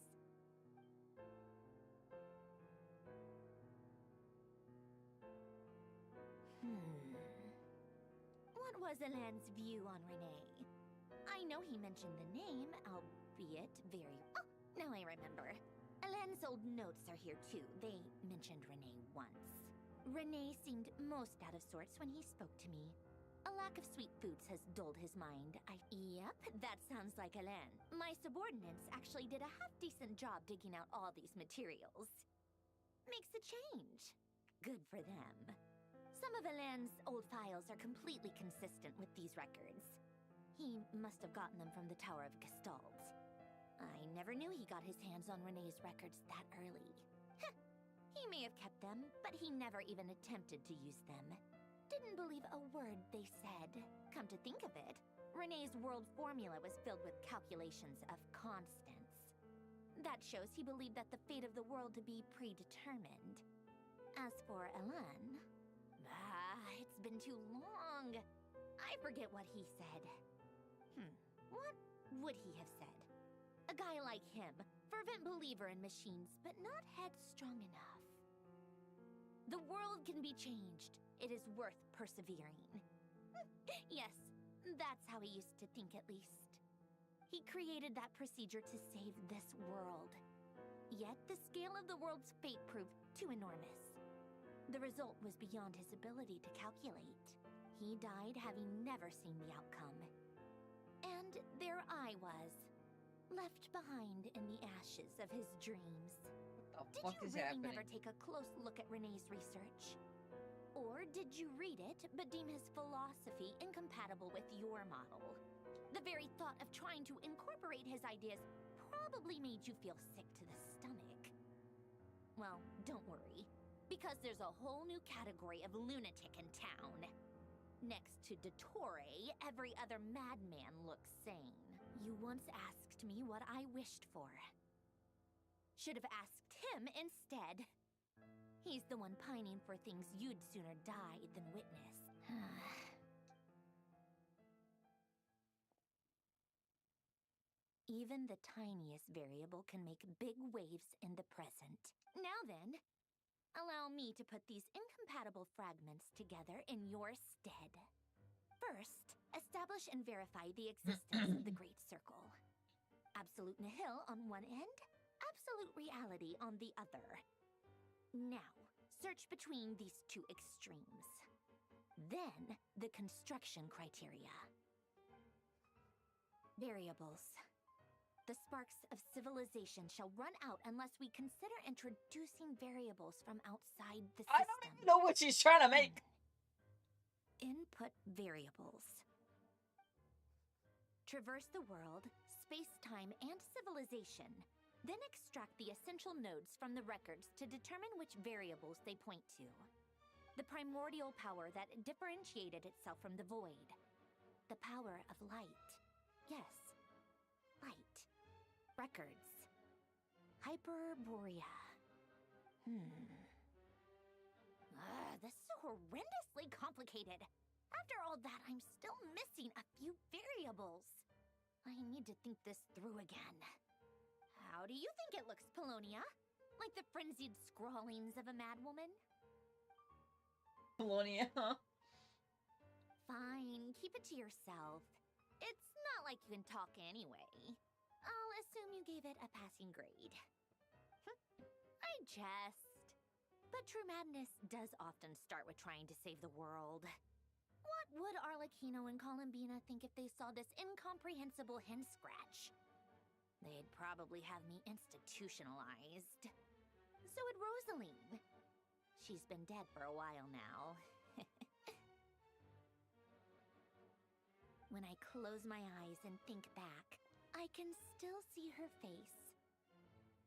What was Elen's view on Renee? I know he mentioned the name, albeit very... Oh, now I remember. Elen's old notes are here too. They mentioned Renee once. Renee seemed most out of sorts when he spoke to me. A lack of sweet foods has dulled his mind. Yep, that sounds like Elen. My subordinates actually did a half-decent job digging out all these materials. Makes a change. Good for them. Some of Elen's old files are completely consistent with these records. He must have gotten them from the Tower of Gestalt. I never knew he got his hands on Renee's records that early. He may have kept them, but he never even attempted to use them. Didn't believe a word they said. Come to think of it, Renee's world formula was filled with calculations of constants. That shows he believed that the fate of the world to be predetermined. As for Elen... it's been too long. I forget what he said. What would he have said? A guy like him, fervent believer in machines, but not headstrong enough. The world can be changed. It is worth persevering. Yes, that's how he used to think at least. He created that procedure to save this world. Yet the scale of the world's fate proved too enormous. The result was beyond his ability to calculate. He died having never seen the outcome. And there I was, left behind in the ashes of his dreams. Did you really never take a close look at Renee's research? Or did you read it, but deem his philosophy incompatible with your model? The very thought of trying to incorporate his ideas probably made you feel sick to the stomach. Well, don't worry, because there's a whole new category of lunatic in town. Next to Dottore, every other madman looks sane. You once asked me what I wished for. Should have asked him instead. He's the one pining for things you'd sooner die than witness. Even the tiniest variable can make big waves in the present. Now then, allow me to put these incompatible fragments together in your stead. First, establish and verify the existence of the Great Circle. Absolute nihil on one end, absolute reality on the other. Now, search between these two extremes. Then, the construction criteria. Variables. The sparks of civilization shall run out unless we consider introducing variables from outside the system. I don't even know what she's trying to make. Input variables. Traverse the world, space-time, and civilization. Then extract the essential nodes from the records to determine which variables they point to. The primordial power that differentiated itself from the void. The power of light. Yes, light. Records. Hyperborea. This is horrendously complicated. After all that, I'm still missing a few variables. I need to think this through again. How do you think it looks, Polonia? Like the frenzied scrawlings of a madwoman? Polonia. Fine, keep it to yourself. It's not like you can talk anyway. I'll assume you gave it a passing grade. I jest. But true madness does often start with trying to save the world. What would Arlecchino and Columbina think if they saw this incomprehensible hen scratch? They'd probably have me institutionalized. So would Rosaline. She's been dead for a while now. When I close my eyes and think back, I can still see her face.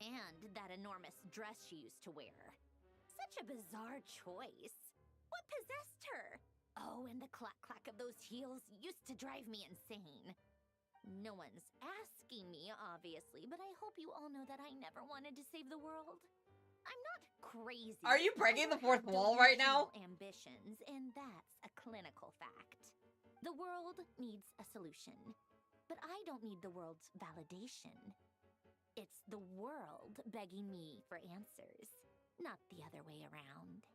And that enormous dress she used to wear. Such a bizarre choice. What possessed her? Oh, and the clack-clack of those heels used to drive me insane. No one's asking me, obviously, but I hope you all know that I never wanted to save the world. I'm not crazy. Are you breaking the fourth wall right now? Ambitions, and that's a clinical fact. The world needs a solution, but I don't need the world's validation. It's the world begging me for answers, not the other way around.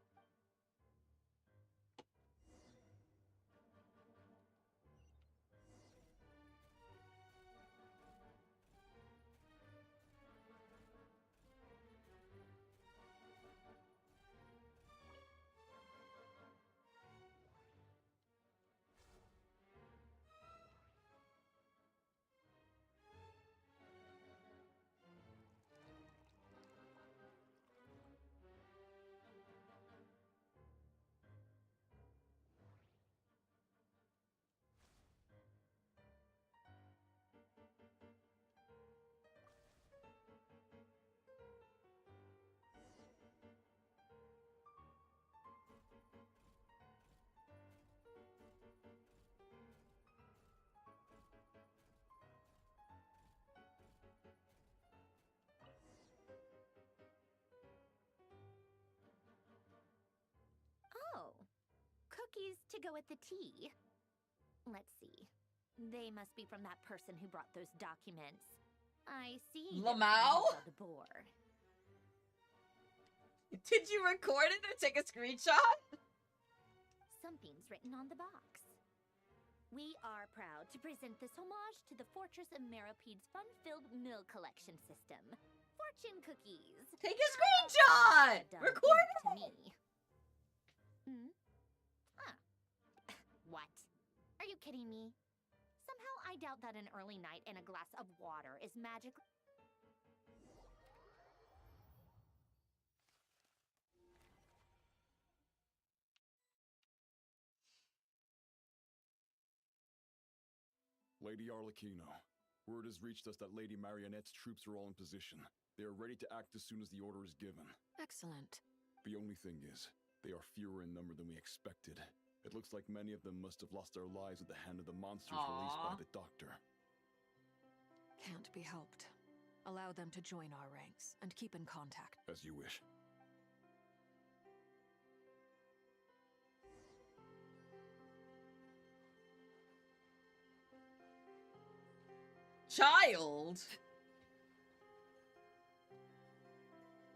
Oh, cookies to go with the tea. Let's see. They must be from that person who brought those documents. I see. Lamau? The boar. Did you record it or take a screenshot? Something's written on the box. We are proud to present this homage to the Fortress of Maripede's fun-filled mill collection system. Fortune cookies. Take a screenshot! Record it! To me. Hmm? Huh. What? Are you kidding me? Somehow I doubt that an early night and a glass of water is magic. Lady Arlecchino, word has reached us that Lady Marionette's troops are all in position. They are ready to act as soon as the order is given. Excellent. The only thing is, they are fewer in number than we expected. It looks like many of them must have lost their lives at the hand of the monsters released by the Doctor. Can't be helped. Allow them to join our ranks and keep in contact. As you wish. Child?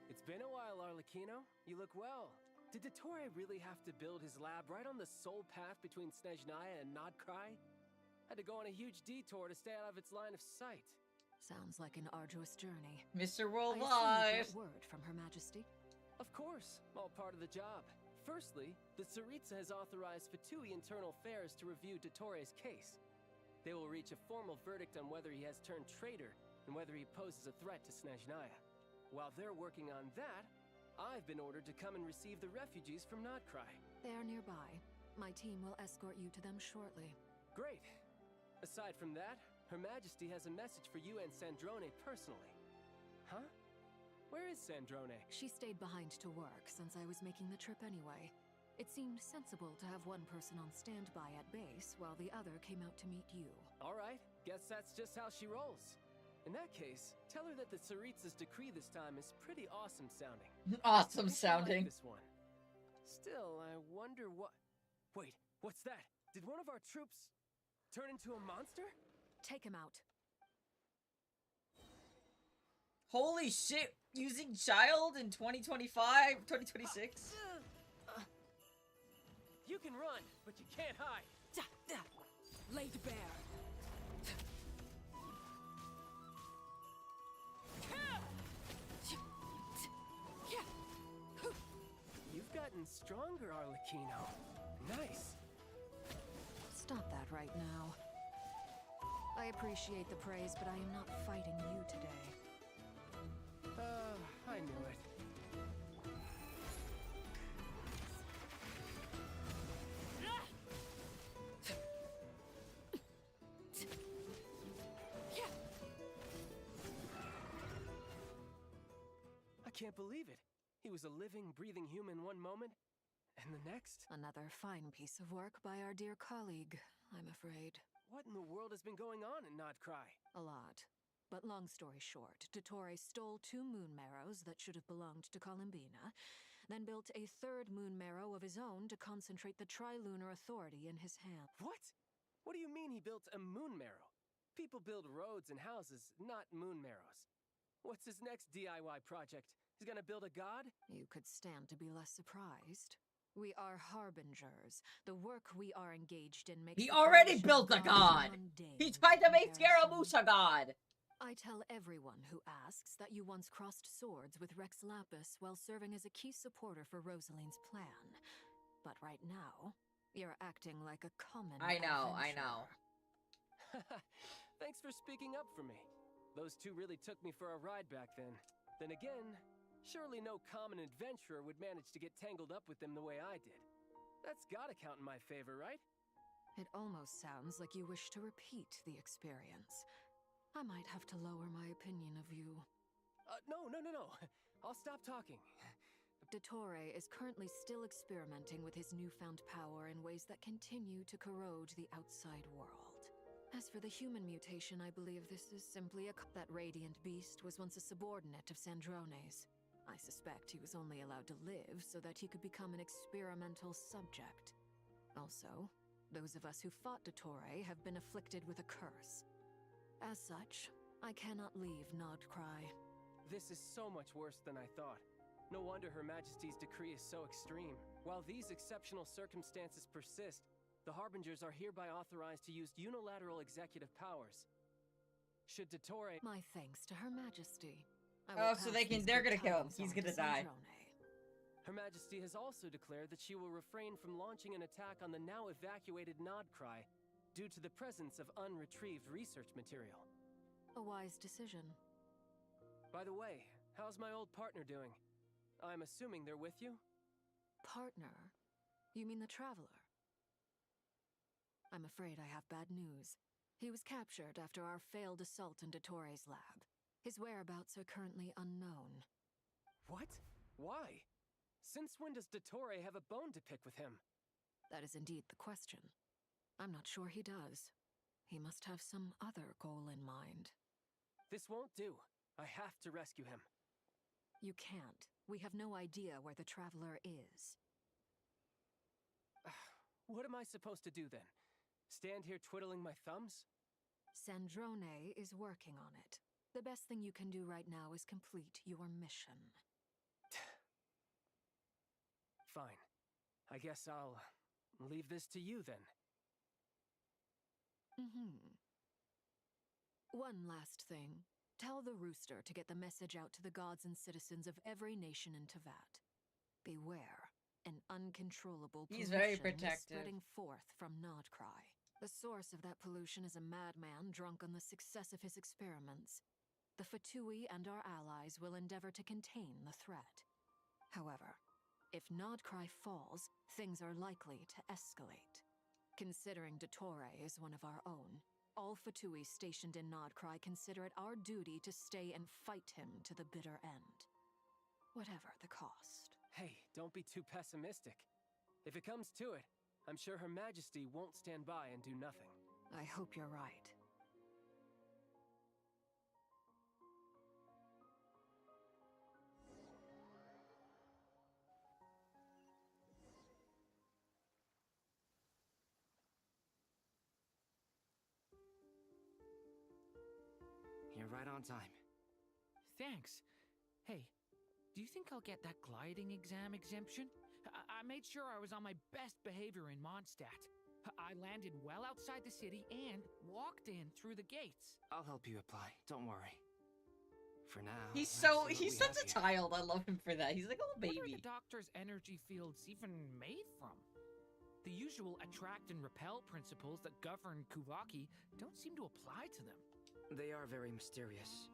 It's been a while, Arlecchino. You look well. Did Dottore really have to build his lab right on the sole path between Snezhnaya and Nodcry? Had to go on a huge detour to stay out of its line of sight. Sounds like an arduous journey. Mr. I Worldwide. assume you got word from Her Majesty? Of course, all part of the job. Firstly, the Tsaritsa has authorized Fatui Internal Affairs to review Dottore's case. They will reach a formal verdict on whether he has turned traitor and whether he poses a threat to Snezhnaya. While they're working on that, I've been ordered to come and receive the refugees from Nodcry. They are nearby. My team will escort you to them shortly. Great. Aside from that, Her Majesty has a message for you and Sandrone personally. Huh? Where is Sandrone? She stayed behind to work since I was making the trip anyway. It seemed sensible to have one person on standby at base while the other came out to meet you. All right, guess that's just how she rolls. In that case, tell her that the Tsaritsa's decree this time is pretty awesome sounding. Awesome I think she'll like sounding. this one. Still, I wonder what... Wait, what's that? Did one of our troops turn into a monster? Take him out. Holy shit, using child in 2025, 2026? You can run, but you can't hide. Laid bare. You've gotten stronger, Arlecchino. Nice. Stop that right now. I appreciate the praise, but I am not fighting you today. I knew it. I can't believe it. He was a living, breathing human one moment, and the next? Another fine piece of work by our dear colleague, I'm afraid. What in the world has been going on in Notcry? A lot. But long story short, Dottore stole 2 moon marrows that should have belonged to Columbina, then built a 3rd moon marrow of his own to concentrate the Trilunar Authority in his hand. What? What do you mean he built a moon marrow? People build roads and houses, not moon marrows. What's his next DIY project? He's gonna build a god? You could stand to be less surprised. We are harbingers. The work we are engaged in makes He already built a god! He tried to make Scaramouche a god! I tell everyone who asks that you once crossed swords with Rex Lapis while serving as a key supporter for Rosaline's plan. But right now, you're acting like a common I know. Thanks for speaking up for me. Those 2 really took me for a ride back then. Then again, surely no common adventurer would manage to get tangled up with them the way I did. That's gotta count in my favor, right? It almost sounds like you wish to repeat the experience. I might have to lower my opinion of you. No. I'll stop talking. Dottore is currently still experimenting with his newfound power in ways that continue to corrode the outside world. As for the human mutation, I believe this is simply that radiant beast was once a subordinate of Sandrone's. I suspect he was only allowed to live so that he could become an experimental subject. Also, those of us who fought Dottore have been afflicted with a curse. As such, I cannot leave Notcry. This is so much worse than I thought. No wonder Her Majesty's decree is so extreme. While these exceptional circumstances persist, the Harbingers are hereby authorized to use unilateral executive powers. Should Dottore... My thanks to Her Majesty. Oh, so they're gonna kill him. He's gonna die. Her Majesty has also declared that she will refrain from launching an attack on the now evacuated Notcry due to the presence of unretrieved research material. A wise decision. By the way, how's my old partner doing? I'm assuming they're with you? Partner? You mean the Traveler? I'm afraid I have bad news. He was captured after our failed assault in Dottore's lab. His whereabouts are currently unknown. What? Why? Since when does Dottore have a bone to pick with him? That is indeed the question. I'm not sure he does. He must have some other goal in mind. This won't do. I have to rescue him. You can't. We have no idea where the Traveler is. What am I supposed to do then? Stand here twiddling my thumbs? Sandrone is working on it. The best thing you can do right now is complete your mission. Fine. I guess I'll leave this to you then. One last thing. Tell the Rooster to get the message out to the gods and citizens of every nation in Tevat. Beware. An uncontrollable pollution He's very is protective. spreading forth from Notcry. The source of that pollution is a madman drunk on the success of his experiments. The Fatui and our allies will endeavor to contain the threat. However, if Notcry falls, things are likely to escalate. Considering Dottore is one of our own, all Fatui stationed in Notcry consider it our duty to stay and fight him to the bitter end. Whatever the cost. Hey, don't be too pessimistic. If it comes to it, I'm sure Her Majesty won't stand by and do nothing. I hope you're right. You're right on time. Thanks. Hey, do you think I'll get that gliding exam exemption? I made sure I was on my best behavior in Mondstadt. I landed well outside the city and walked in through the gates. I'll help you apply. Don't worry. For now, He's let's see what we such have a here. child. I love him for that. He's like a little What are baby. the doctor's energy fields even made from? The usual attract and repel principles that govern Kuvaki don't seem to apply to them. They are very mysterious,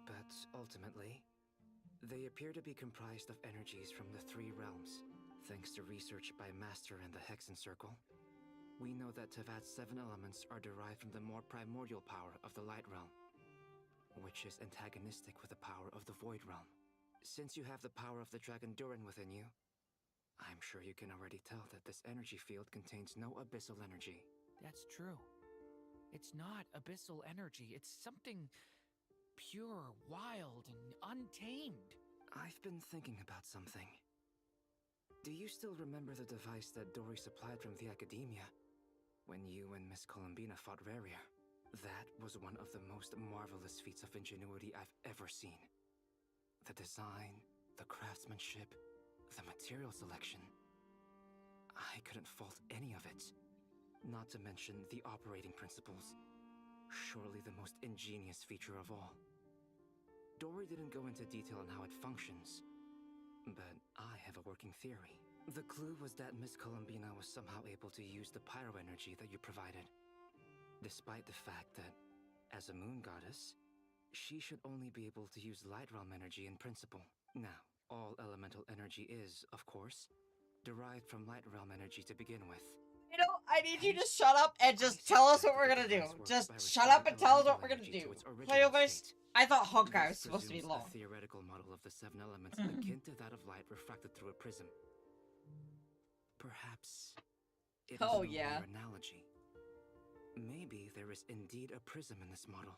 but ultimately, they appear to be comprised of energies from the 3 realms. Thanks to research by Master and the Hexen Circle, we know that Tevat's 7 elements are derived from the more primordial power of the Light Realm, which is antagonistic with the power of the Void Realm. Since you have the power of the dragon Durin within you, I'm sure you can already tell that this energy field contains no abyssal energy. That's true. It's not abyssal energy. It's something pure, wild, and untamed. I've been thinking about something. Do you still remember the device that Dory supplied from the Academia when you and Miss Columbina fought Raria? That was one of the most marvelous feats of ingenuity I've ever seen. The design, the craftsmanship, the material selection. I couldn't fault any of it. Not to mention the operating principles. Surely the most ingenious feature of all. Dory didn't go into detail on how it functions, but I have a working theory. The clue was that Miss Columbina was somehow able to use the pyro energy that you provided, despite the fact that, as a moon goddess, she should only be able to use light realm energy in principle. Now, all elemental energy is, of course, derived from light realm energy to begin with. You know, I need you to shut up and just tell us what we're gonna do. Just shut up and tell us what we're gonna do. Playoverse, I thought Honkai was supposed to be long. A theoretical model of the 7 elements akin to that of light refracted through a prism. Perhaps it is a mere analogy. Maybe there is indeed a prism in this model.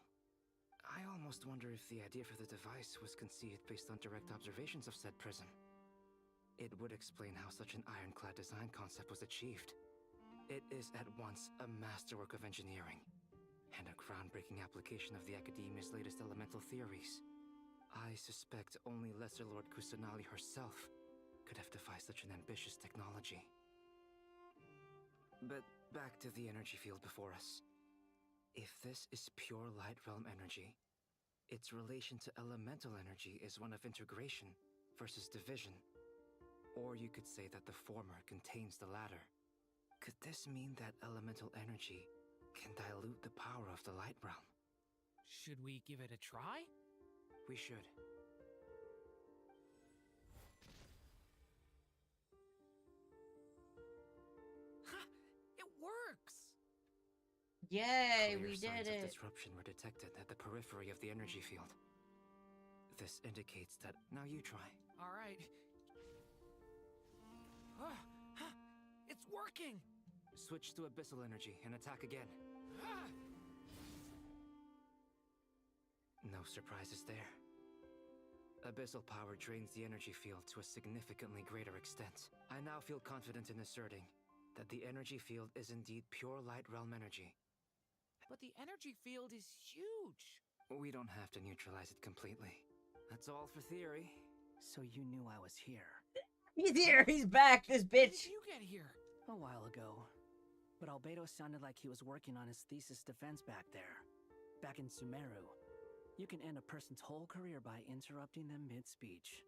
I almost wonder if the idea for the device was conceived based on direct observations of said prism. It would explain how such an ironclad design concept was achieved. It is at once a masterwork of engineering and a groundbreaking application of the Academia's latest elemental theories. I suspect only Lesser Lord Kusanali herself could have devised such an ambitious technology. But back to the energy field before us. If this is pure light realm energy, its relation to elemental energy is one of integration versus division. Or you could say that the former contains the latter. Could this mean that elemental energy can dilute the power of the light realm? Should we give it a try? We should. Ha! It works! Yay, Clear we signs did of it. disruption were detected at the periphery of the energy field. This indicates that... Now you try. All right. It's working! Switch to abyssal energy and attack again. No surprises there. Abyssal power drains the energy field to a significantly greater extent. I now feel confident in asserting that the energy field is indeed pure light realm energy. But the energy field is huge. We don't have to neutralize it completely. That's all for theory. So you knew I was here. He's here, he's back, this bitch. How did you get here? A while ago. But Albedo sounded like he was working on his thesis defense back there. Back in Sumeru. You can end a person's whole career by interrupting them mid-speech.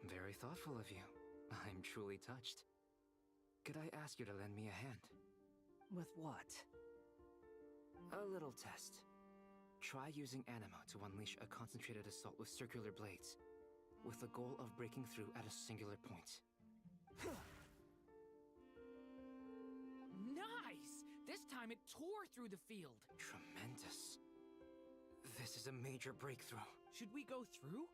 Very thoughtful of you. I'm truly touched. Could I ask you to lend me a hand? With what? A little test. Try using Animo to unleash a concentrated assault with circular blades, with the goal of breaking through at a singular point. Nice! This time it tore through the field. Tremendous. This is a major breakthrough. Should we go through?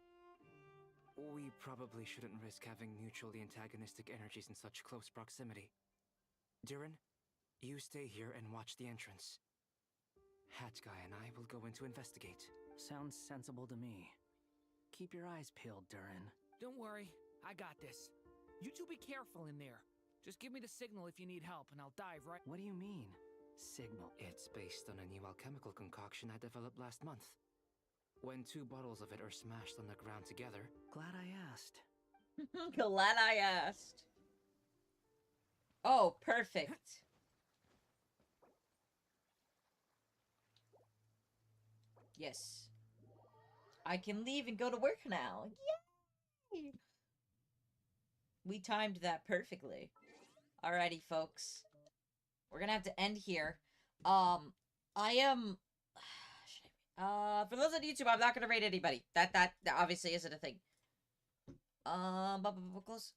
We probably shouldn't risk having mutually antagonistic energies in such close proximity. Durin, you stay here and watch the entrance. Hat Guy and I will go in to investigate. Sounds sensible to me. Keep your eyes peeled, Durin. Don't worry, I got this. You two be careful in there. Just give me the signal if you need help, and I'll dive right... What do you mean, signal? It's based on a new alchemical concoction I developed last month. When 2 bottles of it are smashed on the ground together... Glad I asked. Glad I asked. Oh, perfect. Yes. I can leave and go to work now. Yay! We timed that perfectly. Alrighty, folks. We're gonna have to end here. I am... for those on YouTube, I'm not gonna rate anybody. That obviously isn't a thing. Close.